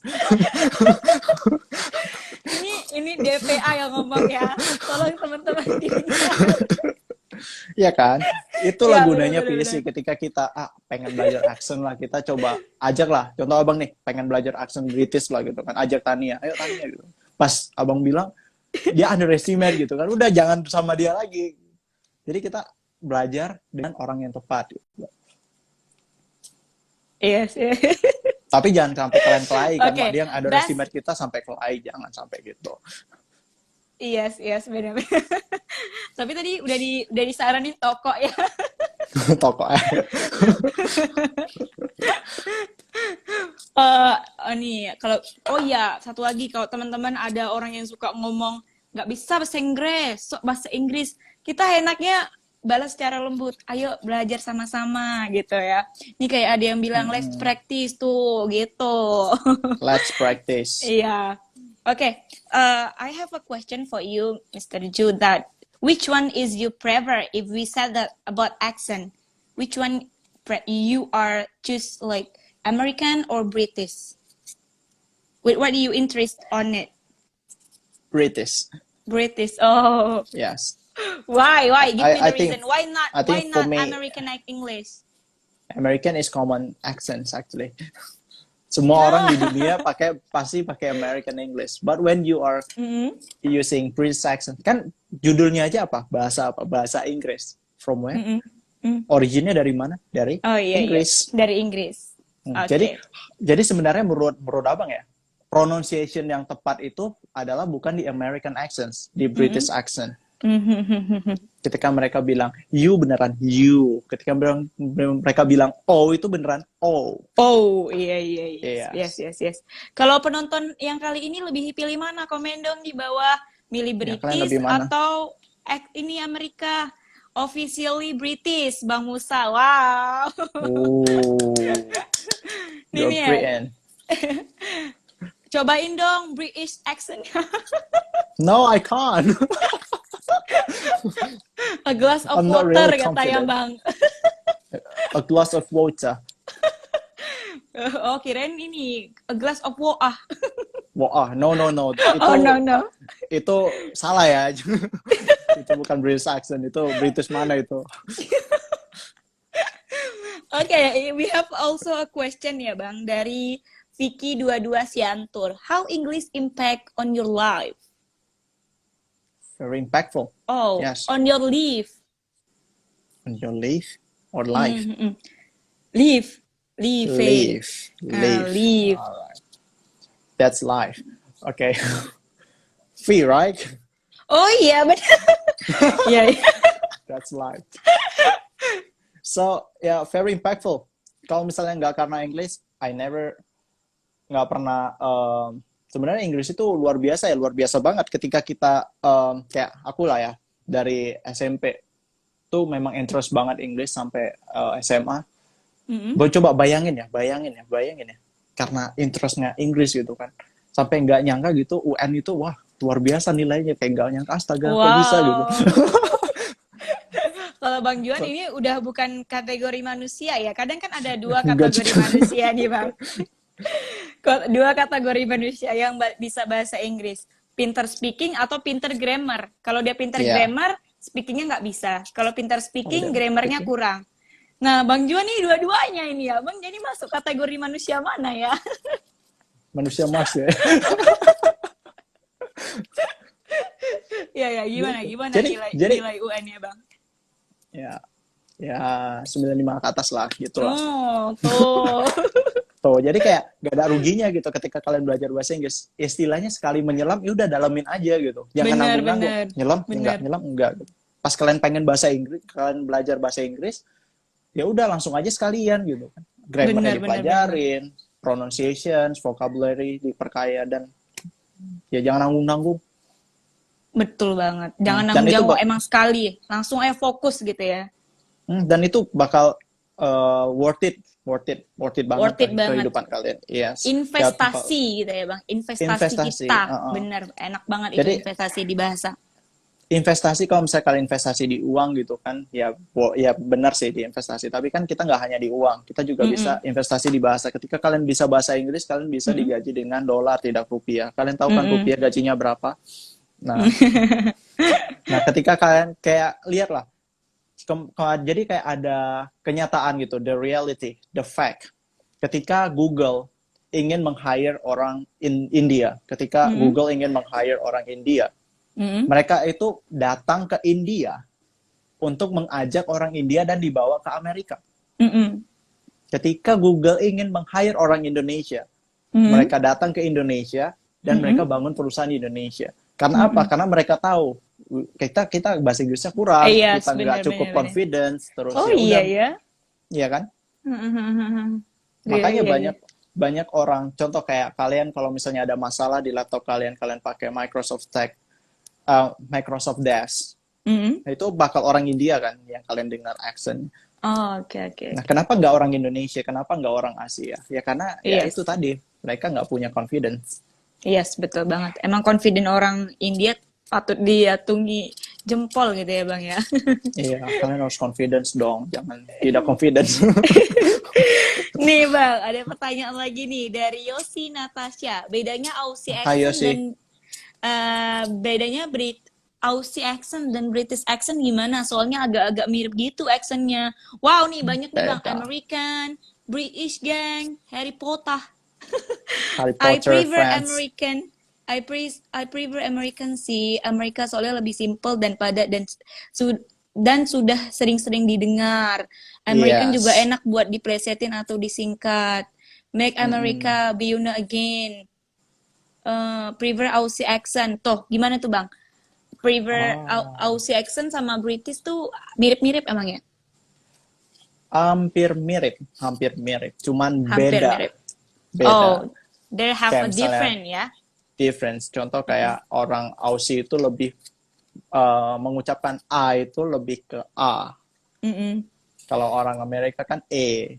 ini DPA yang ngomong ya. Tolong teman-teman didengar. Iya kan? Itulah gunanya bener. PC. Ketika kita pengen belajar accent lah, kita coba ajak lah. Contoh Abang nih, pengen belajar accent British lah gitu kan. Ajak Tania, ayo Tania gitu. Pas Abang bilang dia underestimate gitu kan, udah jangan sama dia lagi. Jadi kita belajar dengan orang yang tepat gitu. Yes, yes. Tapi jangan sampai kalian kelai kan, Oke, Mak. Dia yang best. underestimate kita sampai kelai, jangan sampai gitu. Yes, yes, benar-benar. Tapi tadi udah disaranin toko ya. Toko Nih kalau oh ya satu lagi kalau teman-teman ada orang yang suka ngomong nggak bisa bahasa Inggris, kita enaknya balas secara lembut, ayo belajar sama-sama gitu ya. Ini kayak ada yang bilang let's practice tuh gitu. Let's practice. Iya. Okay, I have a question for you, Mr. Ju, that which one is you prefer if we said that about accent? Which one you are choose like American or British? What do you interest on it? British. British. Oh, Yes. why? Give me I the think reason. Why not? I Why think for not me American like English? American is common accents actually. Semua orang di dunia pasti pakai American English. But when you are using British accent, kan judulnya aja apa? Bahasa Inggris. From where? Originnya dari mana? Dari Oh iya, Inggris. iya. Dari Inggris. Okay. Jadi sebenarnya menurut abang ya, pronunciation yang tepat itu adalah bukan di American accents, di British accent. Ketika mereka bilang you beneran you, ketika mereka bilang oh itu beneran oh. Oh iya. Yes. Kalau penonton yang kali ini lebih pilih mana? Komen dong di bawah, milih British atau ini Amerika. Officially British, Bang Musa. Wow. Oh. You're Britain. Cobain dong British accent. No, I can't. A glass of I'm not water really katanya confident. Bang. A glass of water. Oh, kirain ini a glass of water. Wah, no. Itu, oh no. Itu salah ya. Itu bukan British accent, itu British mana itu? Okay, we have also a question ya Bang dari Vicky 22 Siantur. How English impact on your life? Very impactful. Oh, yes. On your life. On your life or life? Life. Life. Alright. That's life. Okay. Free, right? Oh iya benar. Yeah. That's life. So, yeah, very impactful. Kalau misalnya nggak karena English, nggak pernah. Sebenarnya Inggris itu luar biasa banget. Ketika kita kayak aku lah ya dari SMP tuh memang interest banget Inggris sampai SMA. Gue coba bayangin ya. Karena interestnya Inggris gitu kan. Sampai nggak nyangka gitu UN itu wah luar biasa nilainya, kayak nggak nyangka astaga kok bisa gitu. Kalau Bang Juan ini udah bukan kategori manusia ya. Kadang kan ada dua kategori manusia nih Bang. Dua kategori manusia yang bisa bahasa Inggris. Pinter speaking atau pinter grammar. Kalau dia pinter grammar, speakingnya nggak bisa. Kalau pinter speaking, grammarnya kurang. Nah, Bang Juan nih dua-duanya ini ya. Bang jadi masuk kategori manusia mana ya? Manusia Mars ya. Ya, gimana nilai UN-nya, Bang? Ya 95 ke atas lah gitu lah. Oh, tuh. Tuh, jadi kayak gak ada ruginya gitu ketika kalian belajar bahasa Inggris. Istilahnya sekali menyelam, ya udah dalamin aja gitu. Jangan nanggung-nanggung. Nyelam enggak gitu. Pas kalian pengen bahasa Inggris, kalian belajar bahasa Inggris, ya udah langsung aja sekalian gitu kan. Grammarnya dipelajarin, pronunciations, vocabulary diperkaya, dan ya jangan nanggung-nanggung. Betul banget. Jangan nanggung jauh, emang sekali. Langsung aja fokus gitu ya. Dan itu bakal worth it banget kehidupan kalian. Yes. Investasi gitu ya Bang. Investasi kita. Bener, enak banget. Jadi, itu investasi di bahasa. Investasi kalau misalnya kalian investasi di uang gitu kan, ya benar sih di investasi. Tapi kan kita nggak hanya di uang, kita juga bisa investasi di bahasa. Ketika kalian bisa bahasa Inggris, kalian bisa digaji dengan dolar, tidak rupiah. Kalian tahu kan rupiah gajinya berapa? Nah, ketika kalian kayak lihatlah, jadi kayak ada kenyataan gitu, the reality, the fact. Ketika Google ingin meng-hire orang India, ketika Google ingin meng-hire orang India, mereka itu datang ke India untuk mengajak orang India dan dibawa ke Amerika. ketika Google ingin meng-hire orang Indonesia, mereka datang ke Indonesia dan mereka bangun perusahaan di Indonesia. Karena apa? Karena mereka tahu kita bahasa Inggrisnya kurang, Yes, kita nggak cukup benar. confidence, terus Oh ya udah, iya ya. iya kan? Iya, Makanya iya. banyak orang, contoh kayak kalian kalau misalnya ada masalah di laptop kalian pakai Microsoft Dash, itu bakal orang India kan yang kalian dengar accent. Oh, oke. Nah, kenapa nggak orang Indonesia? Kenapa nggak orang Asia? Ya karena ya Yes. itu tadi, mereka nggak punya confidence. Yes, betul banget. Emang confident orang India patut diatungi jempol gitu ya, Bang ya. Iya, kalian harus confidence dong, jangan tidak confidence. Nih, Bang, ada pertanyaan lagi nih dari Yosi Natasha. Bedanya Aussie Hai, accent Yosi. dan bedanya Aussie accent dan British accent gimana? Soalnya agak-agak mirip gitu accentnya. Wow, nih banyak nih Bang. Beda. American, British gang, Harry Potter. Harry I Potter, prefer Friends. American. I prefer American sih. Amerika soalnya lebih simple dan padat dan sudah sering-sering didengar. American Yes. juga enak buat diplesetin atau disingkat. Make America be united again. Prefer Aussie accent. Tuh, gimana tuh Bang? Prefer Aussie accent sama British tuh mirip-mirip emang ya? Hampir mirip. Cuman Hampir beda. mirip. Beda. Oh, they have Kayak a misalnya different ya? difference. Contoh kayak orang Aussie itu lebih mengucapkan A itu lebih ke A. Kalau orang Amerika kan E.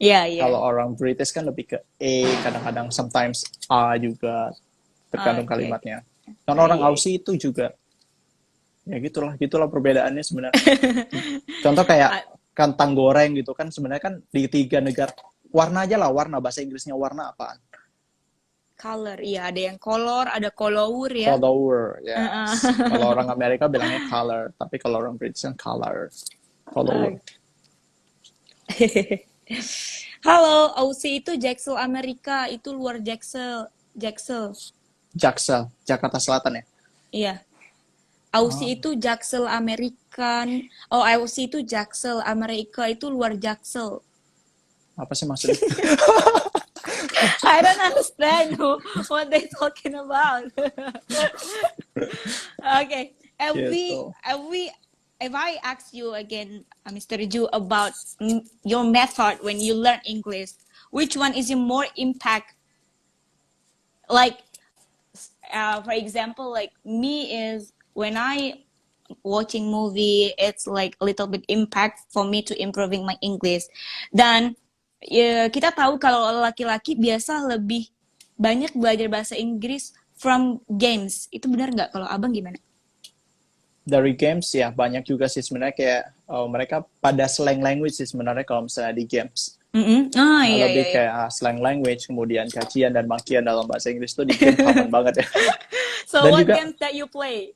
Iya, iya. Kalau orang British kan lebih ke E, kadang-kadang sometimes A juga, tergantung Oke. kalimatnya. Kalau orang Iya. Aussie itu juga, ya gitulah perbedaannya sebenarnya. Contoh kayak kentang goreng gitu kan, sebenarnya kan di 3 negara, warna aja lah, warna, bahasa Inggrisnya warna apaan? Color, iya ada yang color, ada color ya. Color, yes. Kalau orang Amerika bilangnya color, tapi kalau orang British kan color. Halo, Aussie itu Jaksel Amerika, itu luar Jaksel. Jaksel, Jakarta Selatan ya? Iya. Aussie itu Jaksel Amerikan. Oh, Aussie itu Jaksel Amerika, itu luar Jaksel. Apa sih maksudnya? I don't understand what they talking about. Okay, if I ask you again, Mr. Ju, about your method when you learn English, which one is your more impact? Like, for example, like me is when I watching movie, it's like a little bit impact for me to improving my English. Dan ya, kita tahu kalau laki-laki biasa lebih banyak belajar bahasa Inggris from games. Itu benar nggak? Kalau abang gimana? Dari games ya banyak juga sih sebenarnya, kayak mereka pada slang language sih sebenarnya kalau misalnya di games. Iya, Lebih iya. kayak slang language, kemudian cacian dan makian dalam bahasa Inggris tuh di game common banget ya. So Dan what juga- games that you play?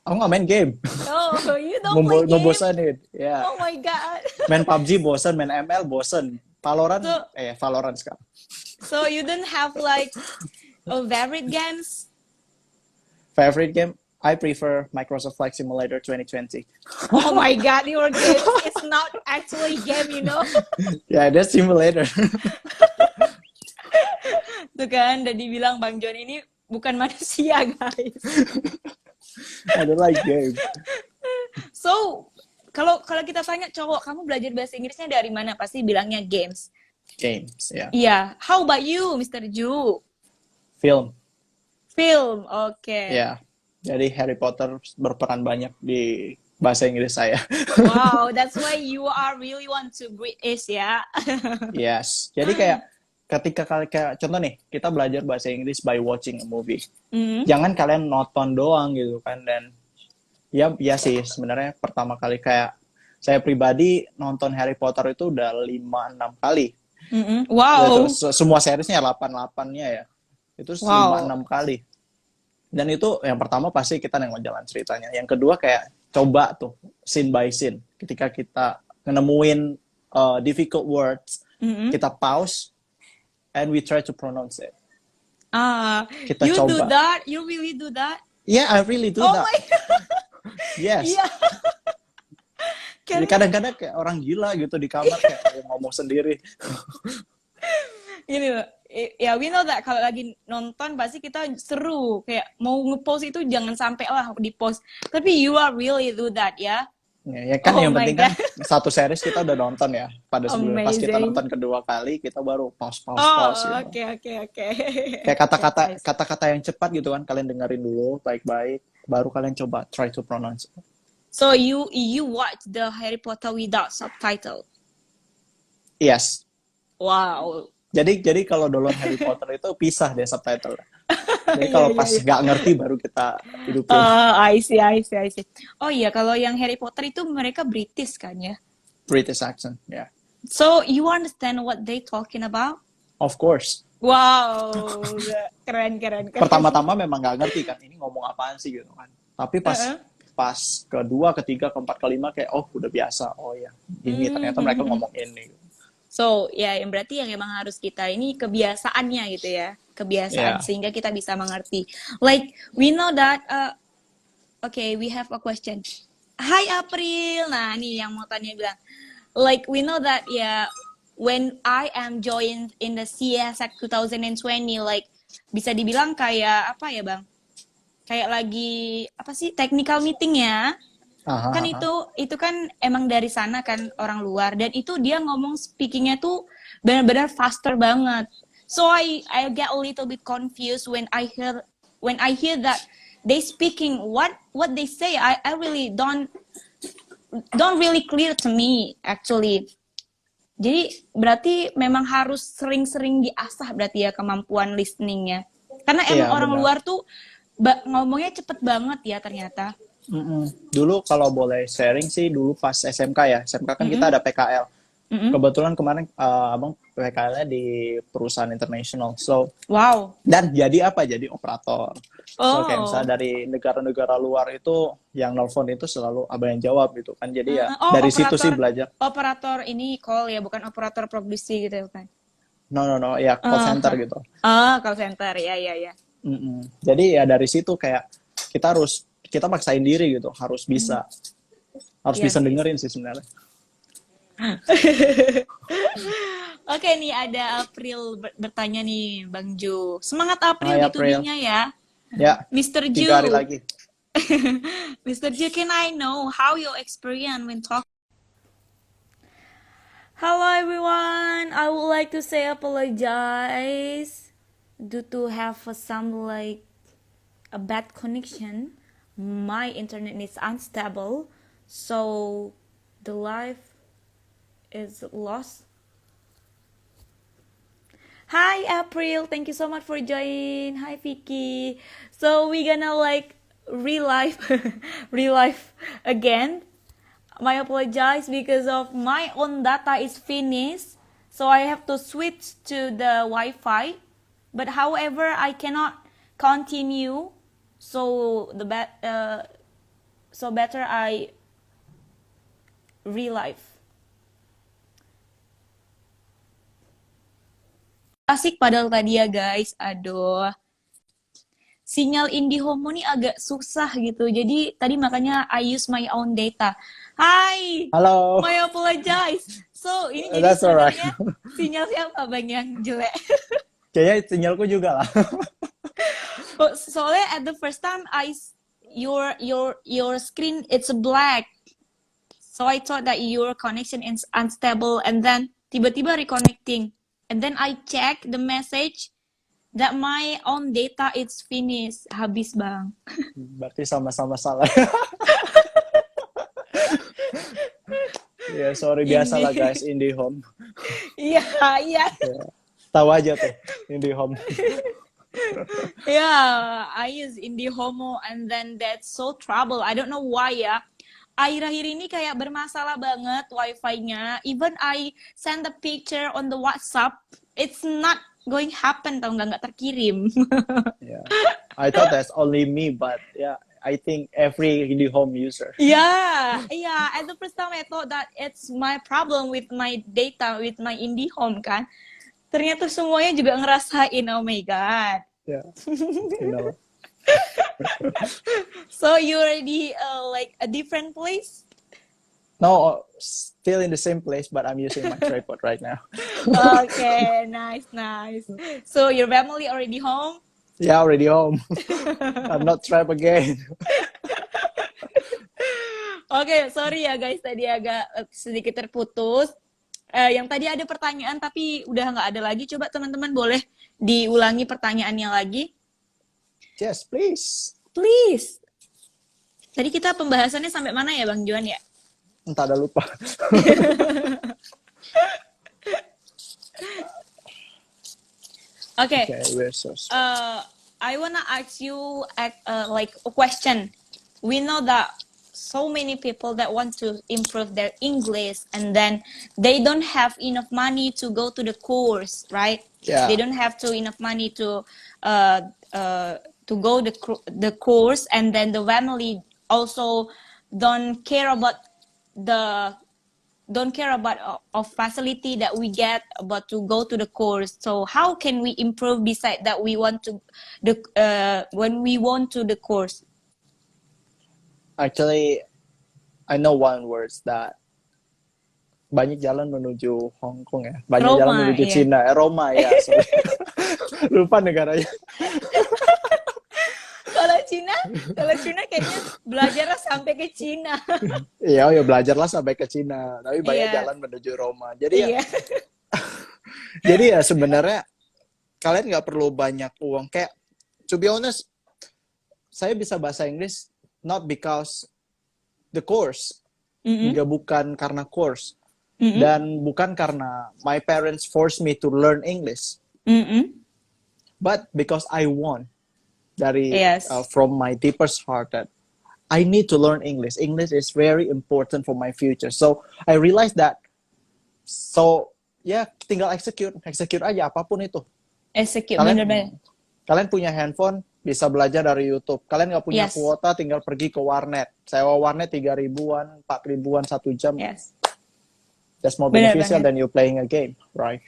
Aku nggak main game, Oh, you don't play game? ngebosanin. Ya. Oh my god. Main PUBG bosen, main ML bosen, Valorant Valorant sekarang. So you don't have like a favorite games? Favorite game? I prefer Microsoft Flight Simulator 2020. Oh my god, your game is not actually game, you know? Ya, that's simulator. Tuh kan, udah dibilang Bang John ini bukan manusia, guys. I don't like game. So, kalau kita tanya cowok, kamu belajar bahasa Inggrisnya dari mana? Pasti bilangnya games. Games, ya. Iya. How about you, Mr. Ju? Film. Film, oke. Ya. Jadi Harry Potter berperan banyak di bahasa Inggris saya. Wow, that's why you are really want to British ya. Yes. Jadi kayak ketika kayak contoh nih, kita belajar bahasa Inggris by watching a movie. Jangan kalian nonton doang gitu kan. Dan ya sih sebenarnya pertama kali kayak saya pribadi nonton Harry Potter itu udah 5-6 kali. Wow. Itu, semua seriesnya 8-8-nya ya. Itu 5-6 kali. Dan itu yang pertama pasti kita nengok jalan ceritanya. Yang kedua kayak coba tuh scene by scene. Ketika kita nemuin difficult words, kita pause and we try to pronounce it. Kita You coba. do that? You really do that? Yeah, I really do that. Oh my god. Yes. Yeah. Jadi kadang-kadang kayak orang gila gitu di kamar kayak ngomong sendiri. Gini loh, ya we know that kalau lagi nonton pasti kita seru, kayak mau ngepost itu jangan sampai lah di post, tapi you are really do that ya. Ya kan Oh yang my penting kan God. satu series kita udah nonton ya. Pada sebelumnya pas kita Amazing. nonton kedua kali kita baru pause Oh, gitu. oke. Kayak That's nice. kata-kata yang cepat gitu kan, kalian dengerin dulu baik-baik, baru kalian coba try to pronounce. So you watch the Harry Potter without subtitle? Yes. Wow. Jadi kalau download Harry Potter itu pisah deh subtitle. Jadi kalau pas nggak ngerti baru kita hidupin. I see. Oh iya, kalau yang Harry Potter itu mereka British kan ya? British accent, ya. Yeah. So you understand what they talking about? Of course. Wow, keren. Pertama-tama memang nggak ngerti kan, ini ngomong apaan sih gitu kan. Tapi pas kedua, ketiga, keempat, kelima kayak udah biasa. Oh ya, ini ternyata mereka ngomong ini. So ya, yang berarti yang emang harus kita ini kebiasaannya gitu ya, kebiasaan sehingga kita bisa mengerti. Like we know that, okay, we have a question. Hi April, nah nih yang mau tanya bilang, like we know that when I am joined in the CSAC 2020, like bisa dibilang kayak apa ya bang? Kayak lagi apa sih technical meeting ya? Kan itu kan emang dari sana kan orang luar, dan itu dia ngomong speakingnya tuh benar-benar faster banget. So I get a little bit confused when I hear that they speaking what they say. I really don't really clear to me actually. Jadi berarti memang harus sering-sering diasah berarti ya kemampuan listeningnya. Karena emang orang luar tuh ngomongnya cepet banget ya ternyata. Dulu kalau boleh sharing sih, dulu pas SMK ya, SMK kan kita ada PKL. Kebetulan kemarin abang PKL-nya di perusahaan internasional, so wow. Dan jadi apa? Jadi operator. So kayak misalnya dari negara-negara luar itu yang nelfon itu selalu abang yang jawab gitu kan. Jadi ya dari situ sih belajar. Operator ini call ya, bukan operator produksi gitu kan? No, ya call center gitu. Call center, ya. Jadi ya dari situ kayak kita maksain diri gitu, harus bisa dengerin sih sebenarnya. Oke nih, ada April bertanya nih Bang Ju. Semangat April di tubinya ya. Ya. Mr. Ju. 3 hari lagi. Mr. Ju, can I know how your experience when talking? Hello everyone. I would like to say apologize due to have some like a bad connection. My internet is unstable, so the live is lost. Hi April, thank you so much for joining. Hi Vicky. So we gonna like relive again. My apologize because of my own data is finished, so I have to switch to the Wi-Fi. But however, I cannot continue. So better I relive. Asik padahal tadi ya guys, aduh. Sinyal IndiHome nih agak susah gitu, jadi tadi makanya I use my own data. Hai. Halo. My apologize. So ini jadi sebenarnya sinyal siapa bang yang jelek? Kayaknya sinyalku juga lah. Soalnya at the first time your screen it's black, so I thought that your connection is unstable, and then tiba-tiba reconnecting, and then I check the message that my own data is finished, habis bang. Berarti sama-sama salah. Ya sorry, biasa lah guys, IndiHome. Iya. Tahu aja tuh IndiHome. Yeah, I use IndiHome and then that's so trouble. I don't know why ya. Akhir-akhir ini kayak bermasalah banget wifi-nya. Even I send the picture on the WhatsApp, it's not going happen, tau nggak terkirim. Yeah. I thought that's only me, but yeah, I think every IndiHome user. Yeah. At the first time I thought that it's my problem with my data, with my IndiHome kan. Ternyata semuanya juga ngerasain, oh my god. Yeah. You know. So you already like a different place? No, still in the same place, but I'm using my tripod right now. Okay, nice. So your family already home? Yeah, already home. I'm not trapped again. Oke, sorry ya guys, tadi agak sedikit terputus. Yang tadi ada pertanyaan tapi udah nggak ada lagi. Coba teman-teman boleh diulangi pertanyaannya lagi. Yes, please. Please. Tadi kita pembahasannya sampai mana ya Bang Juan ya? Entah, ada lupa. Okay. We're so I wanna ask you like a question. We know that so many people that want to improve their English and then they don't have enough money to go to the course, right? Yeah. They don't have enough money to go the course, and then the family also don't care about a facility that we get about to go to the course. So how can we improve beside that we want to when we want to the course? Actually, I know one word that banyak jalan menuju Hong Kong ya. Banyak Roma, jalan menuju iya. Cina. Roma ya. Sorry. Lupa negaranya. Kalau Cina kayaknya belajarnya sampai ke Cina. Iya, ya belajarlah sampai ke Cina. Tapi banyak Iya. jalan menuju Roma. Jadi ya, Iya. jadi ya sebenarnya kalian nggak perlu banyak uang. Kayak, to be honest, saya bisa bahasa Inggris not because the course. Nggak, bukan karena course. Dan bukan karena my parents forced me to learn English. But because I want. Yes. From my deepest heart that I need to learn English. English is very important for my future. So I realized that. So ya, tinggal execute aja apapun itu. Execute, Kalian, bener-bener. kalian punya handphone, bisa belajar dari YouTube. Kalian nggak punya Yes. kuota, tinggal pergi ke warnet. Sewa warnet 3.000-an, 4.000-an 1 jam. Yes. That's more Bener beneficial banget. than you playing a game, right?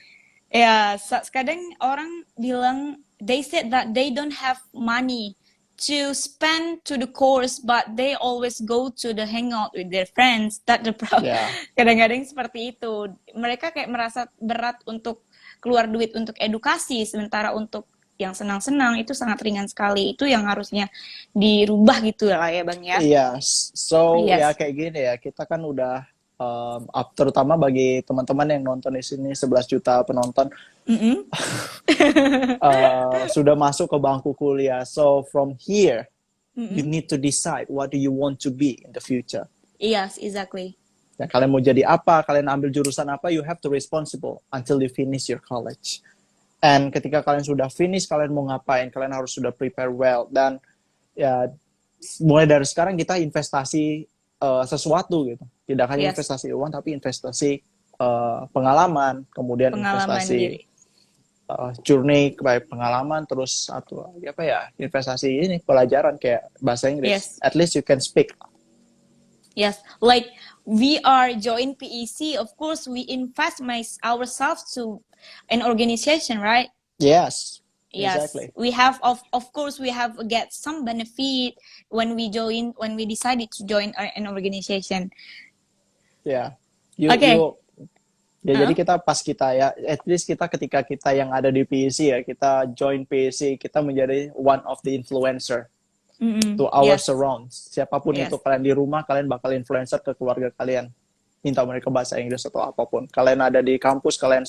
Ya, kadang orang bilang they said that they don't have money to spend to the course, but they always go to the hangout with their friends. That the problem. Yeah. Kadang-kadang seperti itu. Mereka kayak merasa berat untuk keluar duit untuk edukasi, sementara untuk yang senang-senang itu sangat ringan sekali. Itu yang harusnya dirubah gitu lah ya Bang ya. Yes. So Yes. ya kayak gini ya, kita kan udah terutama bagi teman-teman yang nonton di sini 11 juta penonton sudah masuk ke bangku kuliah. So from here you need to decide what do you want to be in the future. Yes, exactly. Ya, kalian mau jadi apa, kalian ambil jurusan apa, you have to responsible until you finish your college. And ketika kalian sudah finish, kalian mau ngapain, kalian harus sudah prepare well. Dan ya mulai dari sekarang kita investasi sesuatu gitu. Tidak hanya Yes. investasi uang, tapi investasi pengalaman, kemudian investasi diri. journey kayak pengalaman, terus atau apa ya, investasi ini pelajaran kayak bahasa Inggris. Yes. At least you can speak. Yes, like we are join PEC, of course we invest ourselves to an organization, right? Yes. Yes, Exactly. we have of course we have get some benefit when we decided to join an organization. Ya. Okay. Jadi kita at least kita ketika kita yang ada di PEC ya, kita join PEC, kita menjadi one of the influencer to our Yes. surrounds. Siapapun Yes. itu, kalian di rumah, kalian bakal influencer ke keluarga kalian. Minta mereka bahasa Inggris atau apapun. Kalian ada di kampus, kalian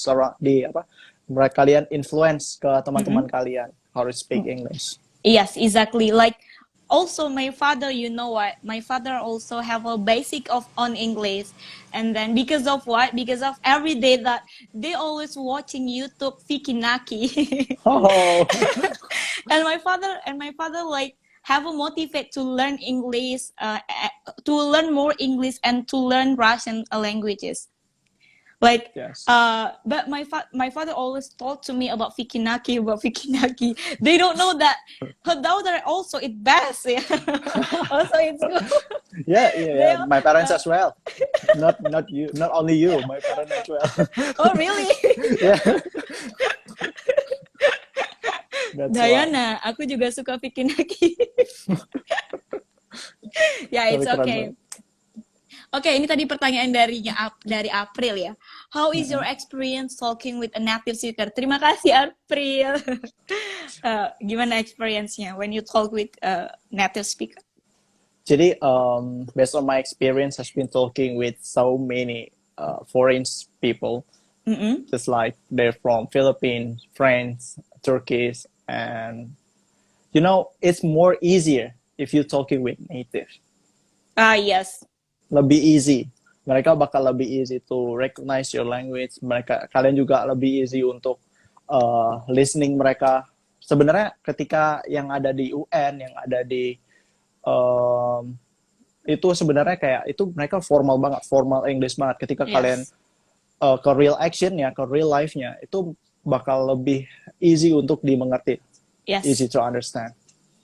kalian influence ke teman-teman kalian how to speak English. Yes, exactly. Like also my father, you know what? My father also have a basic on English, and then because of what? Because of every day that they always watching YouTube Vicky Naki, Oh. and my father like have a motivate to learn English, to learn more English and to learn Russian languages. Like, Yes. but my father always talk to me about Vicky Naki. They don't know that her daughter also is best. Yeah. Also it's good. Yeah. My parents as well. Not you, not only you, my parents as well. Oh really? Yeah. That's why. Diana, aku juga suka Vicky Naki. Yeah, it's Tapi keren okay. banget. Oke, ini tadi pertanyaan dari April ya. How is your Mm-mm. experience talking with a native speaker? Terima kasih April. Gimana experience-nya when you talk with a native speaker? Jadi, based on my experience, has been talking with so many foreign people, Mm-mm. just like they're from Philippines, France, Turkish, and it's more easier if you're talking with native. Yes. Lebih easy. Mereka bakal lebih easy to recognize your language. Kalian juga lebih easy untuk listening mereka. Sebenarnya ketika yang ada di UN, yang ada di itu sebenarnya kayak itu mereka formal banget, formal English banget. Ketika kalian Yes. ke real action-nya, ke real life-nya, itu bakal lebih easy untuk dimengerti, easy Yes. to understand,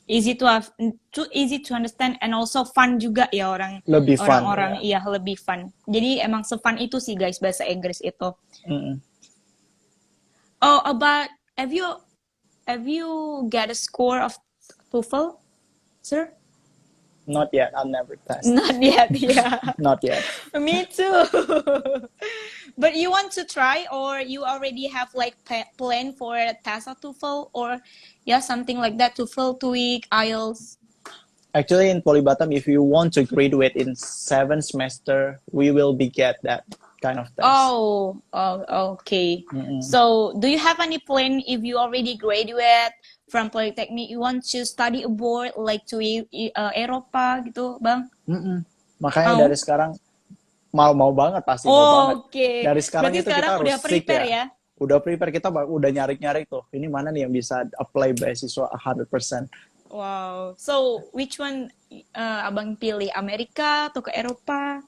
Easy to understand and also fun juga ya lebih fun. orang-orang Ya. iya lebih fun. Jadi emang se-fun itu sih guys bahasa Inggris itu. Mm-mm. Oh, about have you get a score of TOEFL, sir? Not yet, I've never tested. Not yet, yeah. Not yet. Me too. But you want to try, or you already have like plan for a test of TOEFL, or yeah, something like that, TOEFL, TOEIC, IELTS. Actually, in Polybatam, if you want to graduate in 7 semester, we will be get that kind of test. Oh, okay. Mm-mm. So, do you have any plan if you already graduate from Polytechnic, you want to study abroad, like to Eropa gitu, Bang? Mm-mm. Makanya Mau? dari sekarang mau banget pasti mau banget. Oke. Dari sekarang Berarti itu kita sekarang harus udah seek prepare ya. ya? Udah prepare, kita udah nyari-nyari tuh. Ini mana nih yang bisa apply beasiswa 100%. Wow. So, which one Abang pilih? Amerika atau ke Eropa?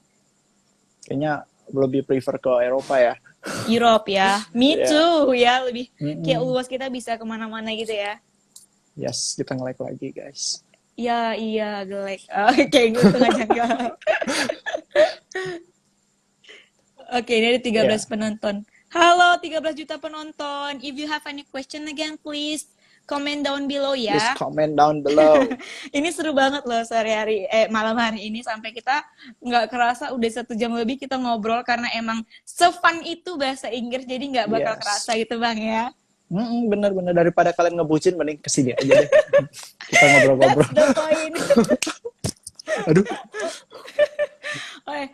Kayaknya lebih prefer ke Eropa ya. Europe ya. Me Yeah. too ya. Lebih Mm-mm. kayak luas, kita bisa kemana-mana gitu ya. Yes, kita nge-like lagi guys. Ya, iya, gelek. Kayak gitu ngajak. Oke, ini ada 13 penonton. Halo 13 juta penonton. If you have any question again, please comment down below ya. Please comment down below. Ini seru banget loh malam hari ini, sampai kita nggak kerasa udah 1 jam lebih kita ngobrol, karena emang se-fun itu bahasa Inggris, jadi nggak bakal Yes. kerasa gitu Bang ya. Bener-bener daripada kalian ngebucin, mending kesini aja deh. Kita ngobrol-ngobrol. That's the point. Aduh. Okay,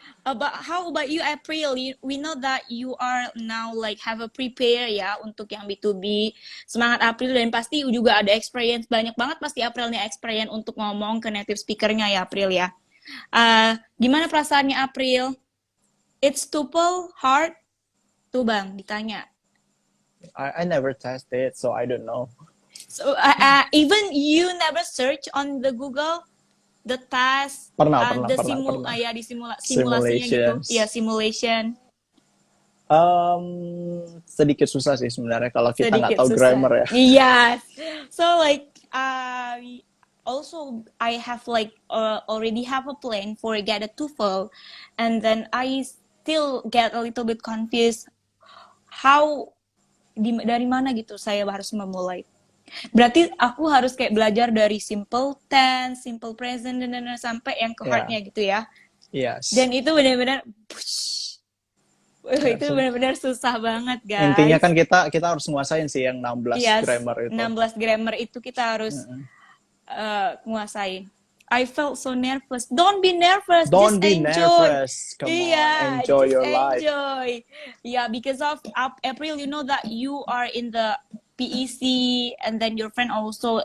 how about you, April? We know that you are now like have a prepare ya untuk yang B2B. Semangat April, dan pasti juga ada experience banyak banget pasti April nih experience untuk ngomong ke native speaker-nya ya April ya. Gimana perasaannya April? It's TOEFL hard? Tuh Bang, ditanya. I never tested, so I don't know. So even you never search on the Google the task, Pernah. ya di simulasinya gitu. Ya, simulation. Sedikit susah sih sebenarnya kalau kita nggak Sedikit tahu susah. grammar ya. Yes. So like also I have like already have a plan for get a TOEFL, and then I still get a little bit confused dari mana gitu saya harus memulai. Berarti aku harus kayak belajar dari simple tense, simple present, dan sampai yang ke hardnya gitu ya. Yes. Dan itu benar-benar itu benar-benar susah banget guys. Intinya kan kita harus nguasain sih yang 16 grammar itu. 16 grammar itu kita harus nguasain. I felt so nervous. Don't be nervous. Don't just be enjoy. nervous. Come on, enjoy your life. Yeah, because of April, you know that you are in the PEC, and then your friend also.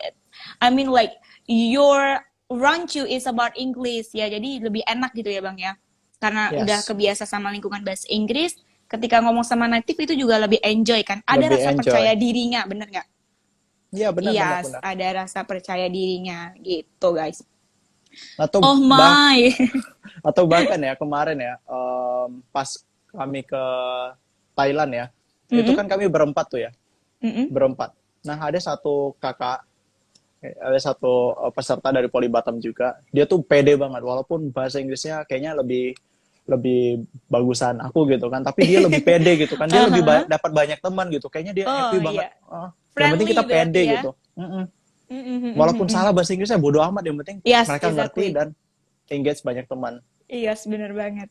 I mean, like your rancu is about English ya, jadi lebih enak gitu ya Bang ya, karena udah kebiasa sama lingkungan bahasa Inggris. Ketika ngomong sama native itu juga lebih enjoy kan, ada lebih rasa enjoy. Percaya dirinya, bener nggak? Iya benar. Ada rasa percaya dirinya gitu guys. Atau atau bahkan ya kemarin ya pas kami ke Thailand ya, itu kan kami berempat tuh ya, berempat. Nah ada satu kakak, ada satu peserta dari Polybatam juga, dia tuh pede banget walaupun bahasa Inggrisnya kayaknya lebih bagusan aku gitu kan, tapi dia lebih pede gitu kan, dia lebih dapat banyak teman gitu, kayaknya dia happy banget. Yang penting kita pede ya? Gitu. Walaupun salah bahasa Inggrisnya bodo amat, yang penting mereka ngerti dan engage banyak teman. Iya, yes, bener banget.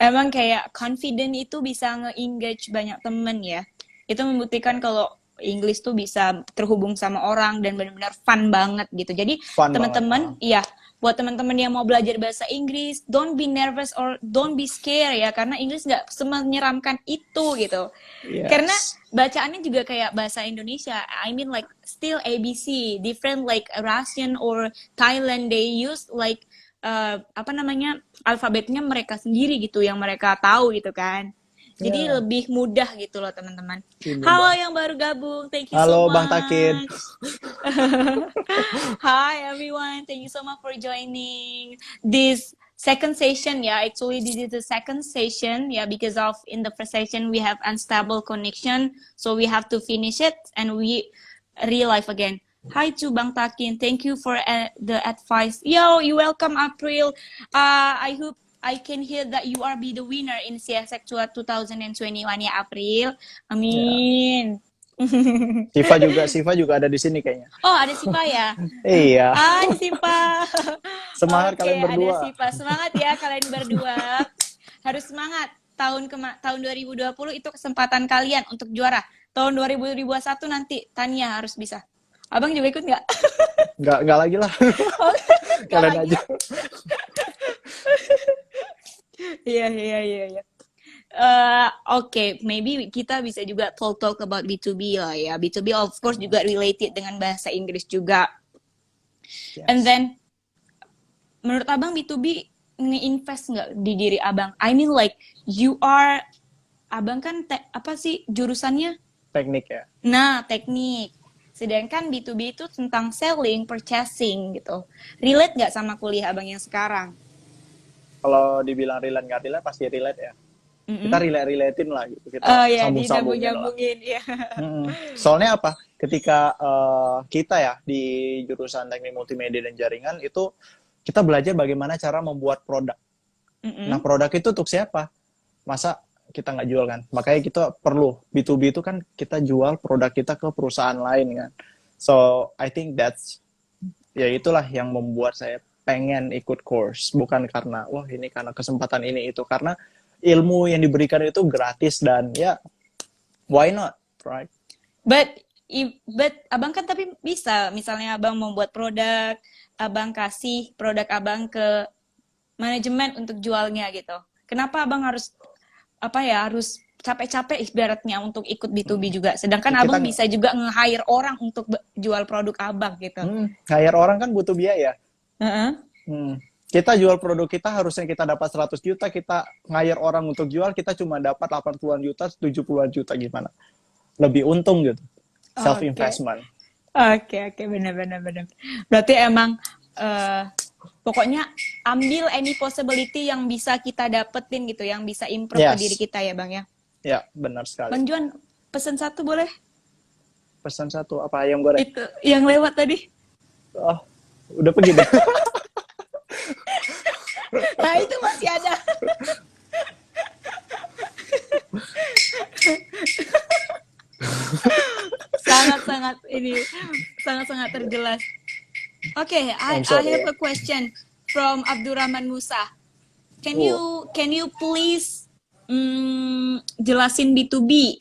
Emang kayak confident itu bisa nge-engage banyak temen ya. Itu membuktikan kalau English tuh bisa terhubung sama orang dan benar-benar fun banget gitu. Jadi Fun banget. teman-teman, iya, buat teman-teman yang mau belajar bahasa Inggris, don't be nervous or don't be scared ya, karena Inggris nggak semenyeramkan itu gitu. Karena Yes. bacaannya juga kayak bahasa Indonesia. I mean like still ABC, different like Russian or Thailand they use like apa namanya alfabetnya mereka sendiri gitu yang mereka tahu gitu kan. Jadi Ya, lebih mudah gitu loh teman-teman. lebih Halo mudah. yang baru gabung, thank you so Halo Bang Takin. much. Hi everyone, thank you so much for joining this second session. Yeah, actually this is the second session. Yeah, because of in the first session we have unstable connection, so we have to finish it and we relive again. Hi to Bang Takin, thank you for the advice. Yo, you welcome April. I hope I can hear that you are be the winner in CSX 2021 ya April. Ya. Amin. Siva juga ada di sini kayaknya. Oh, ada Sipa ya? Iya. Hai Sipa. Semangat Oke, kalian ada berdua. Sipa. Semangat ya kalian berdua. Harus semangat. Tahun 2020 itu kesempatan kalian untuk juara. Tahun 2021 nanti Tania harus bisa. Abang juga ikut nggak? Nggak lagi lah. Oh, nggak Kalian lagi. aja. Iya. Oke, maybe kita bisa juga talk about B2B lah ya. B2B of course juga related dengan bahasa Inggris juga. Yes. And then, menurut abang B2B nge-invest nggak di diri abang? I mean like, abang kan apa sih jurusannya? Teknik ya. Nah, teknik. Sedangkan B2B itu tentang selling, purchasing gitu. Relate nggak sama kuliah abang yang sekarang? Kalau dibilang relate nggak relate pasti relate ya. Kita relatein lah gitu. Kita Ya, sambung-sambungin lah. disambung-sambungin ya. Soalnya apa? Ketika kita ya di jurusan teknik multimedia dan jaringan itu kita belajar bagaimana cara membuat produk. Nah, produk itu untuk siapa? Masa kita nggak jual kan? Makanya kita perlu B2B itu kan kita jual produk kita ke perusahaan lain kan. So I think ya itulah yang membuat saya pengen ikut course, bukan karena wah ini karena kesempatan ini itu, karena ilmu yang diberikan itu gratis dan ya why not, right? But abang kan tapi bisa, misalnya abang membuat produk, abang kasih produk abang ke manajemen untuk jualnya gitu. Kenapa abang harus harus capek-capek ibaratnya untuk ikut B2B juga. Sedangkan abang bisa juga nge-hire orang untuk jual produk abang gitu. Hire orang kan butuh biaya. Kita jual produk kita harusnya kita dapat 100 juta, kita hire orang untuk jual kita cuma dapat 80-an juta, 70-an juta, gimana? Lebih untung gitu. Self investment. Oke, benar. Berarti emang pokoknya ambil any possibility yang bisa kita dapetin gitu, yang bisa improve ke diri kita ya Bang ya. Ya, benar sekali. Bang Juan, pesan satu boleh? Pesan satu, apa ayam goreng? Itu yang lewat tadi. Oh, udah pergi deh. Nah, itu masih ada. sangat terjelas. Okay, I have a question from Abdurrahman Musa. Can you please jelasin B2B?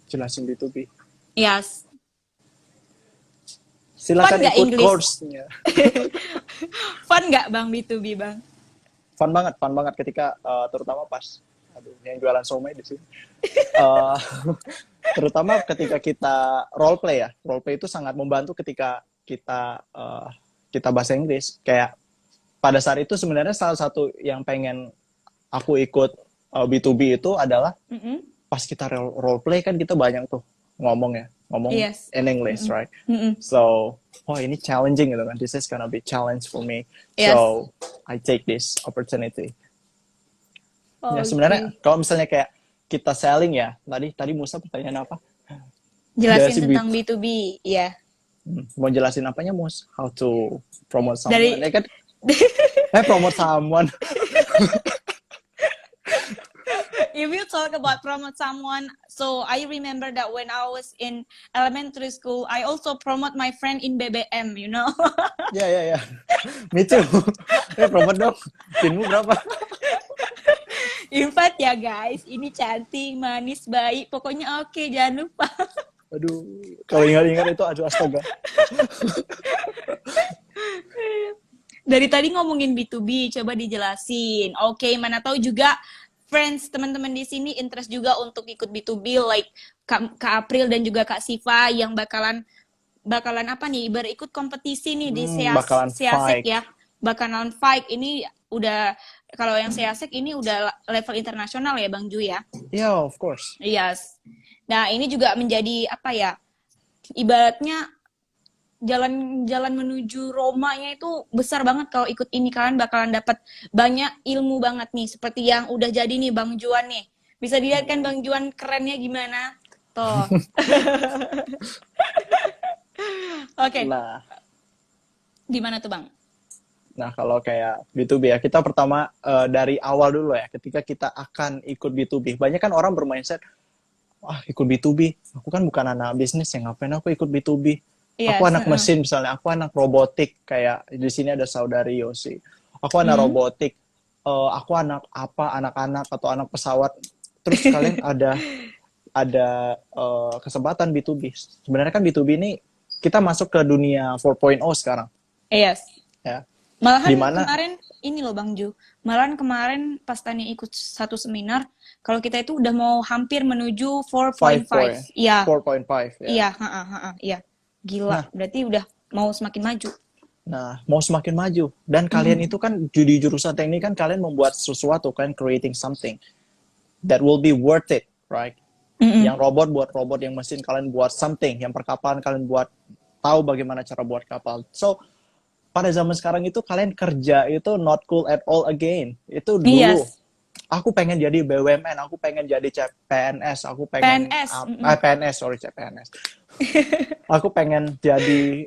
Jelasin B2B. Yes. Silakan ikut course-nya. Fun nggak Bang B2B Bang? Fun banget ketika terutama pas yang jualan somai di sini. Terutama ketika kita role play ya. Role play itu sangat membantu ketika kita bahasa Inggris. Kayak pada saat itu sebenarnya salah satu yang pengen aku ikut B2B itu adalah pas kita role play kan kita banyak tuh ngomong in English, right? So, ini challenging gitu kan. This is gonna be challenge for me. Yes. So, I take this opportunity. Ya sebenarnya kalau misalnya kayak kita selling ya, tadi Musa pertanyaan apa? Jelasin tentang B2B, ya. Mau jelasin apanya, Mus? How to promote someone? Ya kan? Promote someone. If you talk about promote someone, so I remember that when I was in elementary school, I also promote my friend in BBM, you know. Ya. Me too. Promote dong. Pinmu berapa? In fact ya guys, ini cantik, manis, baik, pokoknya oke, jangan lupa. Aduh, kalau ingat-ingat itu aduh astaga. Dari tadi ngomongin B2B, coba dijelasin. Oke, mana tahu juga friends teman-teman di sini interest juga untuk ikut B2B like Kak April dan juga Kak Siva yang bakalan apa nih? Berikut kompetisi nih di Bakalan Seasek fight. ya. Bakalan fight. Ini udah kalau yang Seasek ini udah level internasional ya Bang Ju ya. Yeah, of course. Yes. Nah, ini juga menjadi apa ya? Ibaratnya jalan menuju Roma-nya itu besar banget kalau ikut ini, kalian bakalan dapat banyak ilmu banget nih, seperti yang udah jadi nih Bang Juan nih. Bisa dilihat kan Bang Juan kerennya gimana? Tuh. Oke. Nah, Gimana tuh Bang? Nah, kalau kayak B2B ya, kita pertama dari awal dulu ya, ketika kita akan ikut B2B. Banyak kan orang bermindset, wah ikut B2B, aku kan bukan anak bisnis ya, ngapain aku ikut B2B? Yes. Aku anak mesin misalnya, aku anak robotik, kayak di sini ada saudari Yosi. Aku anak robotik, aku anak apa, anak-anak atau anak pesawat. Terus kalian ada kesempatan B2B. Sebenarnya kan B2B ini kita masuk ke dunia 4.0 sekarang. Yes. Ya. Malahan Dimana? kemarin ini loh Bang Ju. Malahan kemarin pas Tania ikut satu seminar, kalau kita itu udah mau hampir menuju 4.5. Iya. 4.5 ya. Iya, iya. Gila, Nah, berarti udah mau semakin maju. Nah, mau semakin maju. Dan kalian itu kan di jurusan teknik kan kalian membuat sesuatu kan, creating something that will be worth it, right? Yang robot buat robot, yang mesin kalian buat something, yang perkapalan kalian buat tahu bagaimana cara buat kapal. So, pada zaman sekarang itu kalian kerja itu not cool at all again. Itu dulu. Yes. Aku pengen jadi BUMN, aku pengen jadi PNS, aku pengen PNS, sorry CPNS. Aku pengen jadi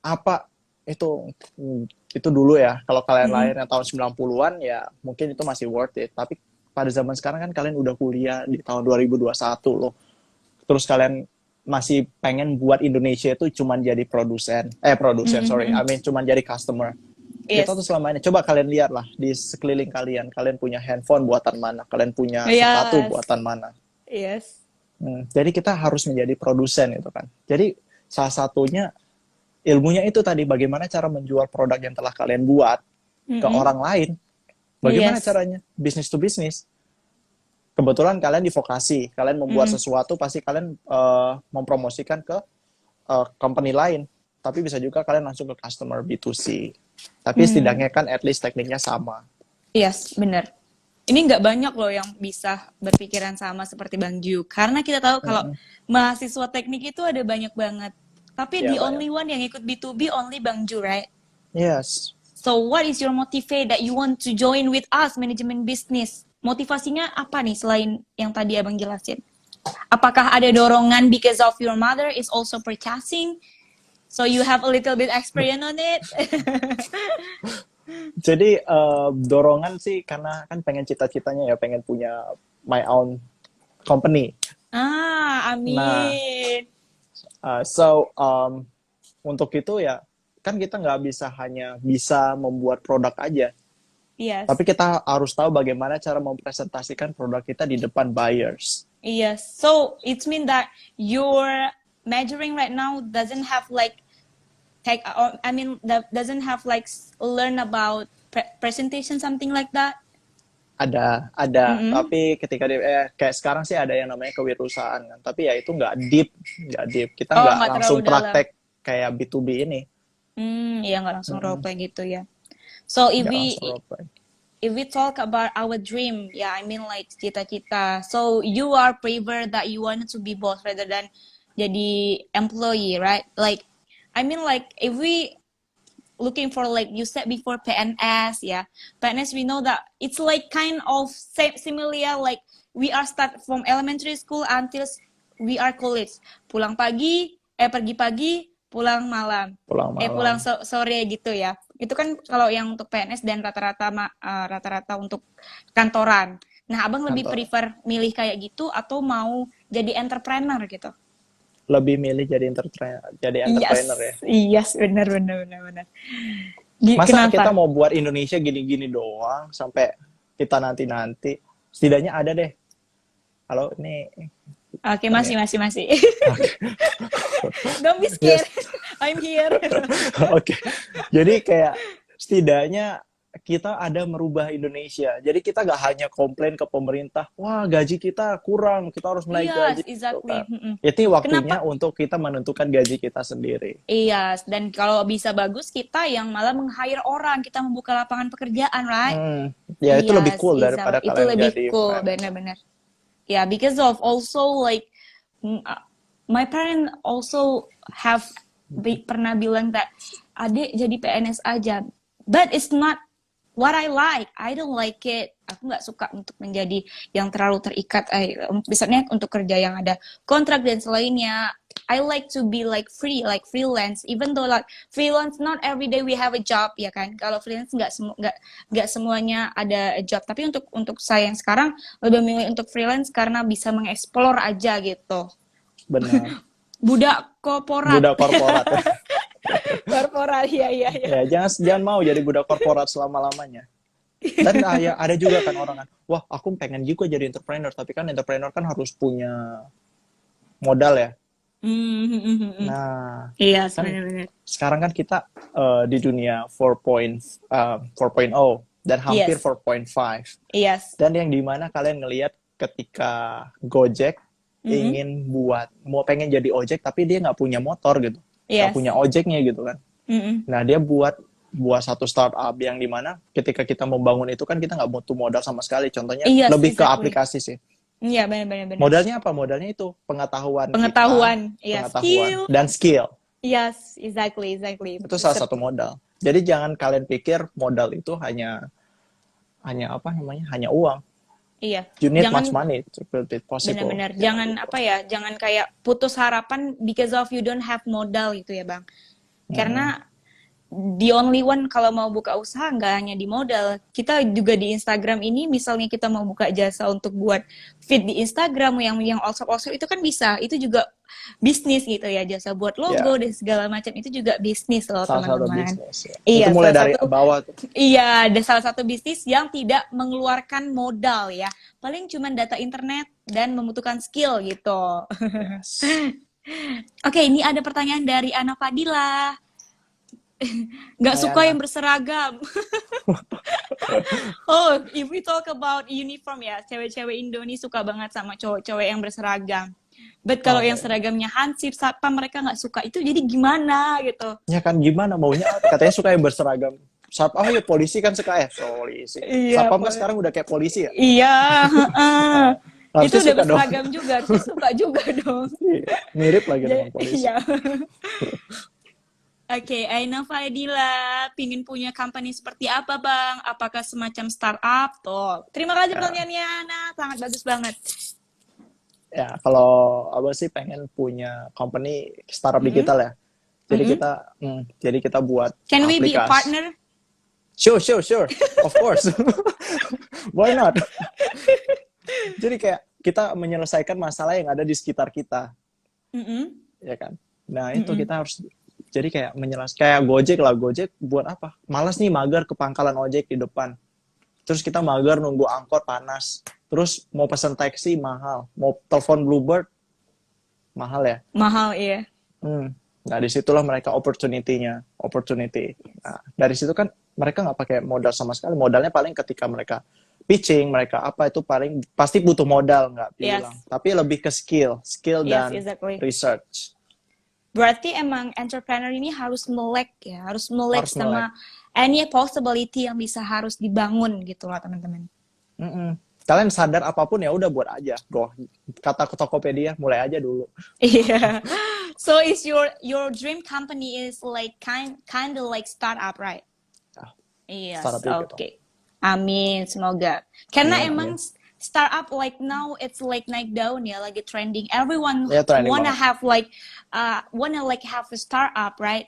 apa itu dulu ya. Kalau kalian lahirnya tahun 90-an ya mungkin itu masih worth it. Tapi pada zaman sekarang kan kalian udah kuliah di tahun 2021 loh. Terus kalian masih pengen buat Indonesia itu cuman jadi produsen, sorry, I mean cuman jadi customer. Yes. Kita tuh selama ini, coba kalian lihat lah di sekeliling kalian punya handphone buatan mana, kalian punya sepatu buatan mana. Yes. Jadi kita harus menjadi produsen itu kan. Jadi salah satunya ilmunya itu tadi, bagaimana cara menjual produk yang telah kalian buat ke orang lain. Bagaimana caranya? Business to business. Kebetulan kalian di vokasi, kalian membuat sesuatu, pasti kalian mempromosikan ke company lain. Tapi bisa juga kalian langsung ke customer B2C. Tapi setidaknya kan at least tekniknya sama. Yes, benar. Ini nggak banyak loh yang bisa berpikiran sama seperti Bang Ju. Karena kita tahu kalau mahasiswa teknik itu ada banyak banget. Tapi the only one yang ikut B2B only Bang Ju, right? Yes. So what is your motivate that you want to join with us, manajemen bisnis? Motivasinya apa nih selain yang tadi Abang jelasin? Apakah ada dorongan because of your mother is also purchasing? So you have a little bit experience on it? Jadi dorongan sih karena kan pengen cita-citanya ya pengen punya my own company. Amin. Nah, untuk itu ya kan kita nggak bisa membuat produk aja. Yes. Tapi kita harus tahu bagaimana cara mempresentasikan produk kita di depan buyers. Yes. So it means that your majoring right now doesn't have like doesn't have like learn about presentation something like that. Ada. Tapi ketika kayak sekarang sih ada yang namanya kewirausahaan kan. Tapi ya itu nggak deep. Kita nggak langsung praktek kayak B2B ini. Iya nggak langsung role play gitu ya. So if we talk about our dream, I mean like cita-cita. So you are prefer that you wanted to be boss rather than jadi employee, right? Like I mean like if we looking for like you said before PNS, PNS we know that it's like kind of similar like we are start from elementary school until we are college. Pulang pagi, pergi pagi, pulang malam. Pulang sore gitu ya. Itu kan kalau yang untuk PNS dan rata-rata untuk kantoran. Nah, abang lebih kantor. prefer milih kayak gitu atau mau jadi entrepreneur gitu? Lebih milih jadi entrepreneur ya. Yes, yes, benar, benar, benar, benar. Masa kita Kenapa? mau buat Indonesia gini-gini doang sampai kita nanti-nanti. Setidaknya ada deh. Kalau ini Oke, kan ya. masih. Oke. Don't be Yes. scared. I'm here. Oke. Jadi kayak setidaknya kita ada merubah Indonesia. Jadi kita nggak hanya komplain ke pemerintah, wah gaji kita kurang, kita harus naik Yes, gaji gitu exactly. kan. Itu waktunya Kenapa? untuk kita menentukan gaji kita sendiri. Iya, dan kalau bisa bagus kita yang malah meng-hire orang, kita membuka lapangan pekerjaan, right? Ya itu lebih Yes, cool daripada itu kalian lebih jadi cool, freelancer. benar-benar. Yeah, because of also like my parent also have pernah bilang that adik jadi PNS aja, but it's not what I like. I don't like it. Aku nggak suka untuk menjadi yang terlalu terikat. Misalnya untuk kerja yang ada kontrak dan selainnya. I like to be like free, like freelance. Even though like freelance, not every day we have a job, ya kan? Kalau freelance nggak semuanya ada a job. Tapi untuk saya yang sekarang lebih memilih untuk freelance karena bisa mengeksplor aja gitu. Benar. Budak korporat. Budak korporat. Korporat, iya. Ya, jangan mau jadi budak korporat selama-lamanya. Dan ya, ada juga kan orang kan, wah aku pengen juga jadi entrepreneur, tapi kan entrepreneur kan harus punya modal ya. Nah, Iya, kan benar-benar. sekarang kan kita di dunia 4.0 dan hampir Yes. 4.5. Yes. Dan yang dimana kalian ngelihat ketika Gojek ingin pengen jadi ojek, tapi dia nggak punya motor gitu, nggak Yes. punya ojeknya gitu kan. Nah, dia buat satu startup yang dimana ketika kita membangun itu kan kita nggak butuh modal sama sekali. Contohnya Yes, lebih ke exactly. aplikasi sih. Iya, benar-benar. Modalnya apa? Modalnya itu pengetahuan Iya, pengetahuan skill. dan skill. Yes, exactly. Itu salah satu modal. Jadi jangan kalian pikir modal itu hanya apa namanya? Hanya uang. Iya. You need Jangan much money to build it possible. benar-benar. Jangan jangan kayak putus harapan because of you don't have modal gitu ya, Bang. Karena the only one kalau mau buka usaha nggak hanya di modal. Kita juga di Instagram ini misalnya kita mau buka jasa untuk buat feed di Instagram yang also itu kan bisa. Itu juga bisnis gitu ya, jasa buat logo dan segala macam itu juga bisnis loh, Salah satu teman-teman. bisnis. Ya. Iya, Itu mulai salah dari satu bawah tuh. Iya, ada salah satu bisnis yang tidak mengeluarkan modal ya. Paling cuma data internet dan membutuhkan skill gitu. Yes. Oke, ini ada pertanyaan dari Ana Fadila. Nggak Hai, suka Ana. yang berseragam. Oh, if we talk about uniform ya, cewek-cewek Indonesia suka banget sama cowok-cowok yang berseragam. But kalau yang seragamnya hansip, satpam mereka nggak suka. Itu jadi gimana gitu? Ya kan gimana maunya? Katanya suka yang berseragam. Satpam ya polisi kan suka polisi. Iya, Satpam kan sekarang udah kayak polisi ya. Iya, itu Harusnya udah suka dong. berseragam juga, terus suka juga dong. Mirip lagi dengan polisi. Iya. Oke, Aina Fadila, pingin punya company seperti apa, Bang? Apakah semacam startup? Tuh. Terima kasih pertanyaannya, Ana. Sangat bagus banget. Ya, kalau apa sih pengen punya company startup digital ya. Jadi kita buat Can we be a aplikasi. partner? Sure. Of course. Why not? Jadi kayak kita menyelesaikan masalah yang ada di sekitar kita. Ya kan? Nah, itu kita harus jadi kayak kayak Gojek buat apa? Malas nih mager ke pangkalan ojek di depan. Terus kita mager nunggu angkot panas. Terus mau pesan taksi mahal, mau telepon Bluebird mahal ya. Mahal, iya. Nah, disitulah mereka opportunity. Nah, dari situ kan mereka nggak pakai modal sama sekali. Modalnya paling ketika mereka pitching, mereka apa itu paling pasti butuh modal nggak bilang. Tapi lebih ke skill dan research. Berarti emang entrepreneur ini harus melek ya, harus melek sama any possibility yang bisa harus dibangun gitu lah teman-teman. Kalian sadar apapun ya udah buat aja, bro. Kata Tokopedia, mulai aja dulu. Iya. So is your dream company is like kind of like startup, right? Yes. Oke. Amin, semoga. Karena emang startup like now it's like naik daun ya, lagi trending. Everyone wanna have like have a startup, right?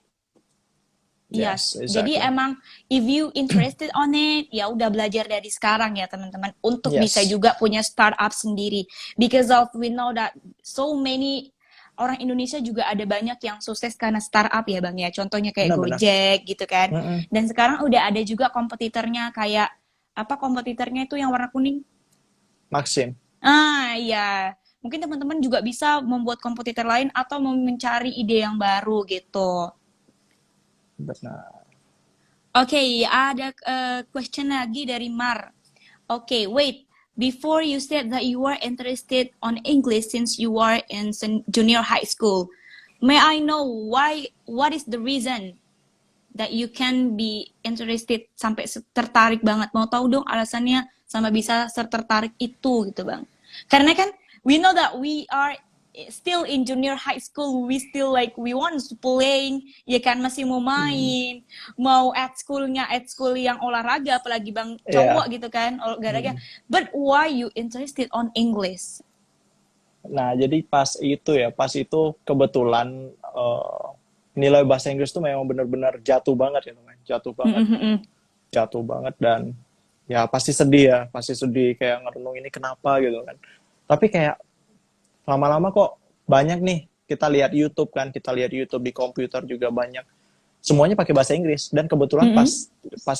Yes, Yes, jadi exactly. emang if you interested on it, ya udah belajar dari sekarang ya teman-teman untuk bisa Yes, juga punya startup sendiri. Because of we know that so many orang Indonesia juga ada banyak yang sukses karena startup ya Bang ya. Contohnya kayak benar-benar. Gojek gitu kan. Mm-mm. Dan sekarang udah ada juga kompetitornya kayak apa kompetitornya itu yang warna kuning? Maxim. Iya. Mungkin teman-teman juga bisa membuat kompetitor lain atau mencari ide yang baru gitu. Benar. Oke, ada question lagi dari Mar. Oke, wait. Before you said that you are interested on English since you are in junior high school, may I know why? What is the reason that you can be interested sampai tertarik banget? Mau tahu dong alasannya sama bisa tertarik itu gitu bang? Karena kan we know that we are still in junior high school, we still like we want to playing, ya kan masih mau main, mau at school yang olahraga, apalagi bang cowok Iya. gitu kan olahraga. Mm. But why you interested on English? Nah, jadi pas itu kebetulan nilai bahasa Inggris tuh memang benar-benar jatuh banget gitu kan. Jatuh banget dan ya pasti sedih kayak ngerenung ini kenapa gitu kan. Tapi kayak lama-lama kok banyak nih kita lihat YouTube di komputer juga banyak semuanya pakai bahasa Inggris dan kebetulan pas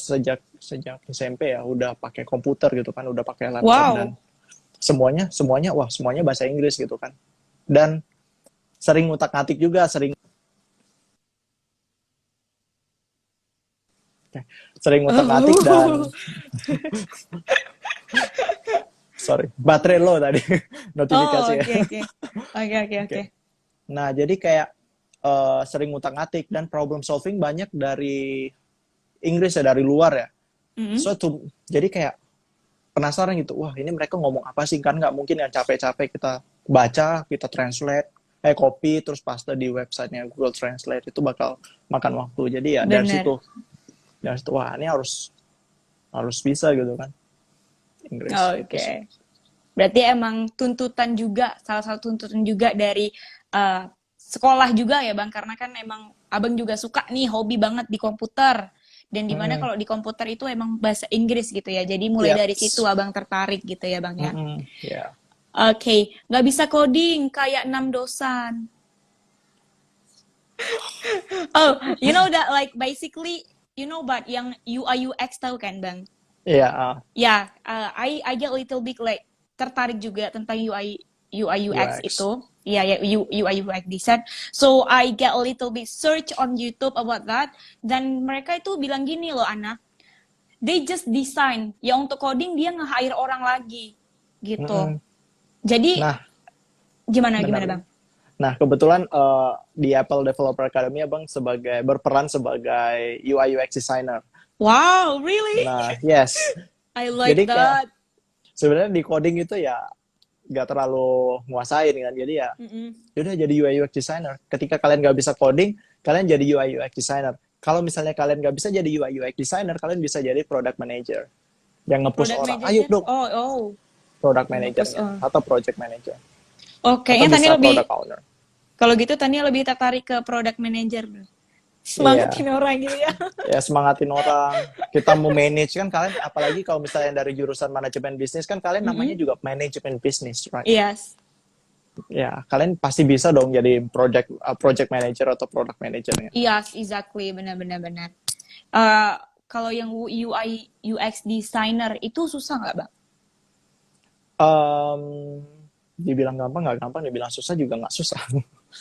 sejak SMP ya udah pakai komputer gitu kan udah pakai laptop dan Wow. semuanya bahasa Inggris gitu kan dan sering ngutak-ngatik juga sering ngutak-ngatik dan Oh, sorry baterai low tadi notifikasi oh, ya. oke oke. Oke oke oke. Oke. Nah, jadi kayak sering ngutak-ngatik dan problem solving banyak dari Inggris ya, dari luar ya. Mm-mm. Jadi kayak penasaran gitu, wah ini mereka ngomong apa sih? Kan nggak mungkin yang capek-capek kita baca, kita translate, copy, terus paste di websitenya Google Translate, itu bakal makan waktu. Jadi ya Bener. dari situ, wah ini harus bisa gitu kan, Inggris. Terus, Oke. Berarti emang tuntutan juga, salah satu tuntutan juga dari eh, sekolah juga ya Bang, karena kan emang Abang juga suka nih hobi banget di komputer. Dan dimana mm, kalau di komputer itu emang bahasa Inggris gitu ya. Jadi mulai yep, dari situ Abang tertarik gitu ya Bang ya. ya. Oke, nggak bisa coding kayak 6 dosan. Oh, you know that like basically, you know but yang UI UX tahu kan Bang? Iya, Ya, I get a little bit like tertarik juga tentang UI UX UX. itu. Ya, ya UI UX design. So I get a little bit search on YouTube about that. Dan mereka itu bilang gini loh, anak, they just design. Ya untuk coding dia nge-hire orang lagi, gitu. Mm-mm. Jadi Nah, gimana benar. gimana bang? Nah, kebetulan di Apple Developer Academy Abang berperan sebagai UI UX designer. Wow, really? Nah, yes. I like Jadi kayak that. sebenarnya di coding itu ya nggak terlalu nguasain kan. Jadi ya Mm-mm. udah jadi UI UX designer. Ketika kalian nggak bisa coding, kalian jadi UI UX designer. Kalau misalnya kalian nggak bisa jadi UI UX designer, kalian bisa jadi product manager yang nge-push Product orang. Ayo manager? dong, Oh, oh. product Yang nge-push, managernya oh. atau project manager Oh, atau kayaknya Tania bisa lebih, product owner. kalau gitu Tania lebih tertarik ke product manager. Iya, Semangatin orang gitu ya. ya semangatin orang. Kita mau manage kan kalian, apalagi kalau misalnya dari jurusan manajemen bisnis kan kalian namanya Mm-mm. juga manajemen bisnis, right? Yes. Ya, kalian pasti bisa dong jadi project manager atau product managernya. Yes, exactly. Benar-benar benar. Eh, kalau yang UI UX designer itu susah nggak, Bang? Um, dibilang gampang nggak gampang, dibilang susah juga nggak susah.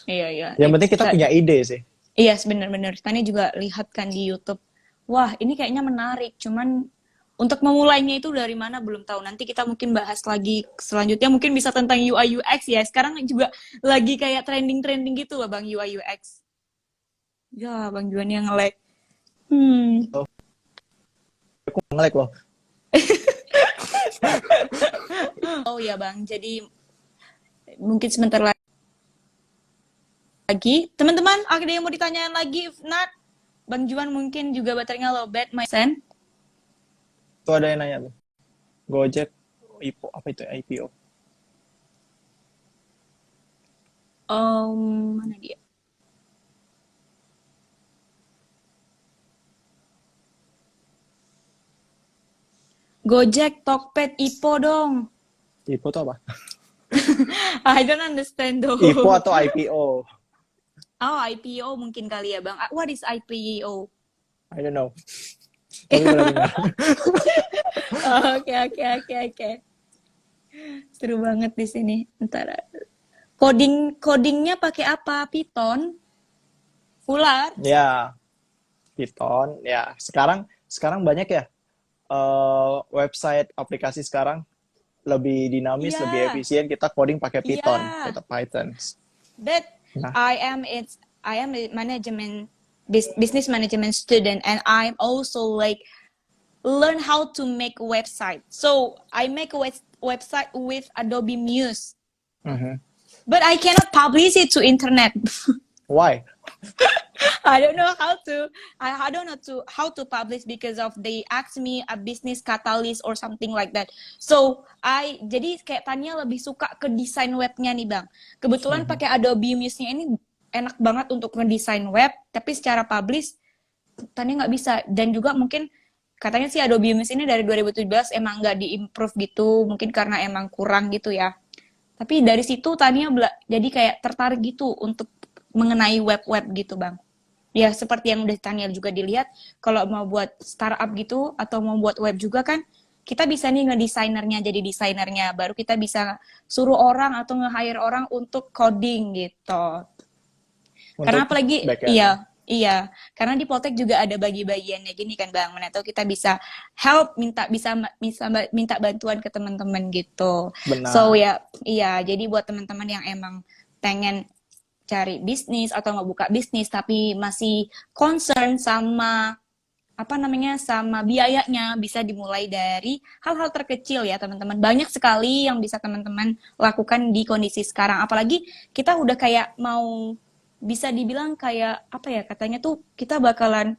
Iya, iya. Yang penting kita punya ide sih. Yes, benar-benar. Tania juga lihat kan di YouTube. Wah, ini kayaknya menarik. Cuman untuk memulainya itu dari mana belum tahu. Nanti kita mungkin bahas lagi selanjutnya. Mungkin bisa tentang UI UX ya. Sekarang juga lagi kayak trending-trending gitu loh Bang UI UX. Ya, Bang Juan yang nge-lag. Aku nge-lag loh. Oh ya Bang, jadi mungkin sebentar lagi. Teman-teman, ada yang mau ditanyain lagi? If not, Bang Juan mungkin juga baterainya lowbat, my friend. Tuh ada yang nanya tuh. Gojek, IPO, apa itu IPO? Mana dia? Gojek, Tokped, Ipo dong. IPO tuh apa? I don't understand though. IPO atau IPO? Oh, IPO mungkin kali ya, Bang. What is IPO? I don't know. Tapi pernah dengar. Oke. Seru banget di sini. Ntar codingnya pakai apa? Python? Ular? Ya, Python. Ya, sekarang banyak ya website aplikasi sekarang lebih dinamis, Iya. lebih efisien. Kita coding pakai Python, Iya. kita Python. But Nah. I am a business management student, and I'm also like learn how to make a website. So I make a website with Adobe Muse, Mhm. but I cannot publish it to internet. Why? I don't know how to. I don't know how to publish because of they ask me a business catalyst or something like that. So jadi kayak Tania lebih suka ke desain webnya nih Bang. Kebetulan pakai Adobe Muse-nya ini enak banget untuk ngedesain web, tapi secara publish Tania nggak bisa. Dan juga mungkin katanya sih Adobe Muse ini dari 2017 emang nggak di-improve gitu, mungkin karena emang kurang gitu ya. Tapi dari situ Tania jadi kayak tertarik gitu untuk mengenai web-web gitu Bang. Ya seperti yang udah Tania juga dilihat, kalau mau buat startup gitu atau mau buat web juga kan, kita bisa nih ngedesainernya jadi desainernya, baru kita bisa suruh orang atau nge-hire orang untuk coding gitu. Karena apalagi iya, karena di Poltek juga ada bagi-bagiannya gini kan Bang, mana tahu kita bisa help bisa minta bantuan ke teman-teman gitu. Benar. So ya, iya, jadi buat teman-teman yang emang pengen cari bisnis atau mau buka bisnis tapi masih concern sama sama biayanya, bisa dimulai dari hal-hal terkecil ya teman-teman. Banyak sekali yang bisa teman-teman lakukan di kondisi sekarang. Apalagi kita udah kayak mau bisa dibilang kayak katanya tuh kita bakalan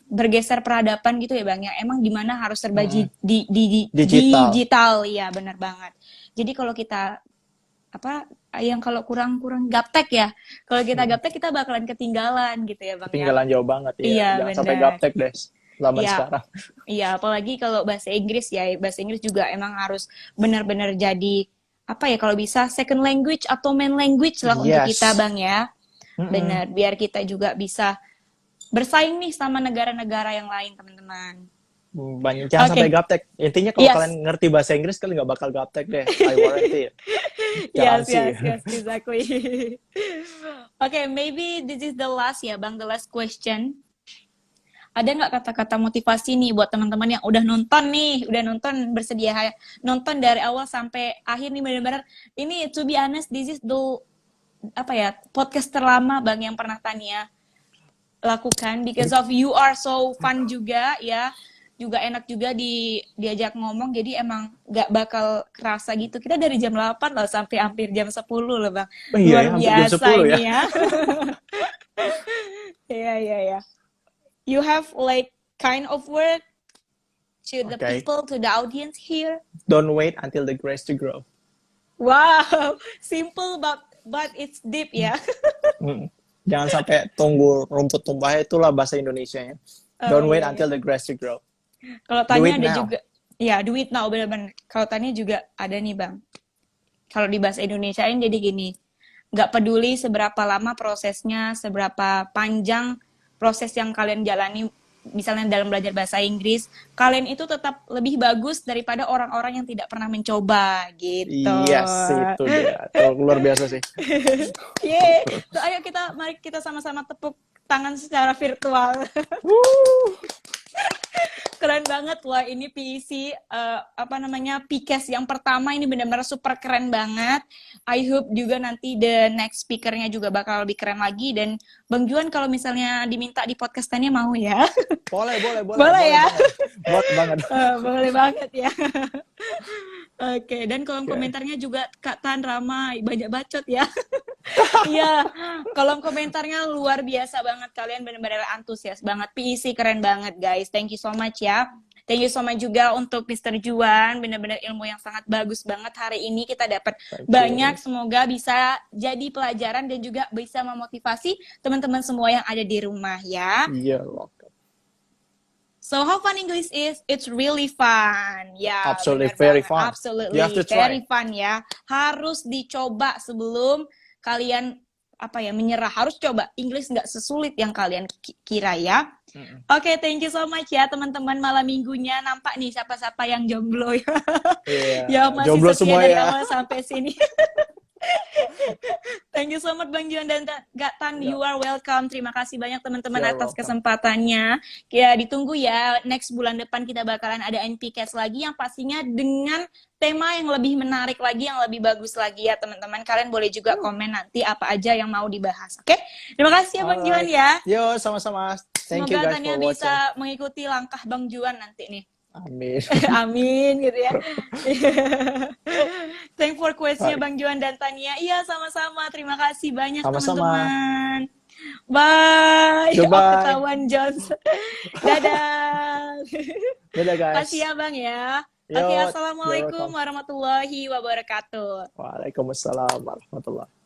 bergeser peradaban gitu ya Bang, yang emang dimana harus serba digital. Ya benar banget. Jadi kalau kita kalau kurang gaptek ya. Kalau kita gaptek kita bakalan ketinggalan gitu ya Bang. Ketinggalan jauh banget ya. Iya, Jangan sampai gaptek deh zaman sekarang. Iya, apalagi kalau bahasa Inggris ya. Bahasa Inggris juga emang harus benar-benar jadi kalau bisa second language atau main language lah untuk kita Bang ya. Benar, biar kita juga bisa bersaing nih sama negara-negara yang lain teman-teman. Jangan sampai gaptek. Intinya kalau kalian ngerti bahasa Inggris kalian nggak bakal gaptek deh. I warranty it. Yes, exactly. Okay, maybe this is the last ya Bang, the last question. Ada nggak kata-kata motivasi nih buat teman-teman yang udah nonton bersedia nonton dari awal sampai akhir nih, benar-benar ini to be honest this is the podcast terlama Bang yang pernah Tania lakukan, because of you are so fun juga ya. Juga enak juga diajak ngomong, jadi emang gak bakal kerasa gitu. Kita dari jam 8 loh sampai hampir jam 10 loh Bang. Luar biasa ini ya. Iya. You have like kind of word to the people, to the audience here? Don't wait until the grass to grow. Wow, simple but it's deep ya. Jangan sampai tunggu rumput tumpah, itulah bahasa Indonesianya. Don't wait until the grass to grow. Kalau Tania ada juga, ya do it now, benar-benar. Kalau Tania juga ada nih Bang. Kalau di bahasa Indonesiain jadi gini, nggak peduli seberapa lama prosesnya, seberapa panjang proses yang kalian jalani, misalnya dalam belajar bahasa Inggris, kalian itu tetap lebih bagus daripada orang-orang yang tidak pernah mencoba gitu. Yes, itu dia. Itu luar biasa sih. Yeay. So, mari kita sama-sama tepuk tangan secara virtual. Keren banget. Wah, ini PEC PCAST yang pertama ini benar-benar super keren banget. I hope juga nanti the next speaker-nya juga bakal lebih keren lagi. Dan Bang Juan kalau misalnya diminta di podcast-nya mau ya. Boleh ya. Boleh banget. Boleh banget ya. Oke, dan kolom komentarnya juga Kak Tan ramai, banyak bacot ya. Iya, kolom komentarnya luar biasa banget, kalian benar-benar antusias banget. PEC keren banget guys, thank you so much ya. Thank you so much juga untuk Mr. Juan, benar-benar ilmu yang sangat bagus banget hari ini kita dapat banyak. Semoga bisa jadi pelajaran dan juga bisa memotivasi teman-teman semua yang ada di rumah ya. Iya, welcome. So how fun English is? It's really fun. Ya, Absolutely benar very banget. fun. Absolutely You have to very try. fun ya. Harus dicoba sebelum kalian menyerah. Harus coba. English nggak sesulit yang kalian kira ya. Oke, thank you so much ya teman-teman. Malam minggunya nampak nih siapa-siapa yang jomblo ya. Ya masih Jomblo setia semua dari ya. awal sampai sini. Thank you so much Bang Juan dan Gatan. You are welcome. Terima kasih banyak teman-teman You're atas welcome. kesempatannya. Ya, ditunggu ya. Next bulan depan kita bakalan ada NPCast lagi yang pastinya dengan tema yang lebih menarik lagi, yang lebih bagus lagi ya teman-teman. Kalian boleh juga komen nanti apa aja yang mau dibahas. Oke? Terima kasih ya Bang Juan ya. Yo, sama-sama. Thank you Semoga guys Tania for bisa watching. mengikuti langkah Bang Juan nanti nih. Amin. Amin gitu ya. Thank for questnya Baik. Bang Juan dan Tania. Iya sama-sama. Terima kasih banyak Sama-sama. teman-teman. Bye. Goodbye. Ketahuan Johnson. Dadah. Dadah guys. Kasih ya Bang ya. Yo, Oke, you're assalamualaikum welcome. warahmatullahi wabarakatuh. Waalaikumsalam warahmatullahi.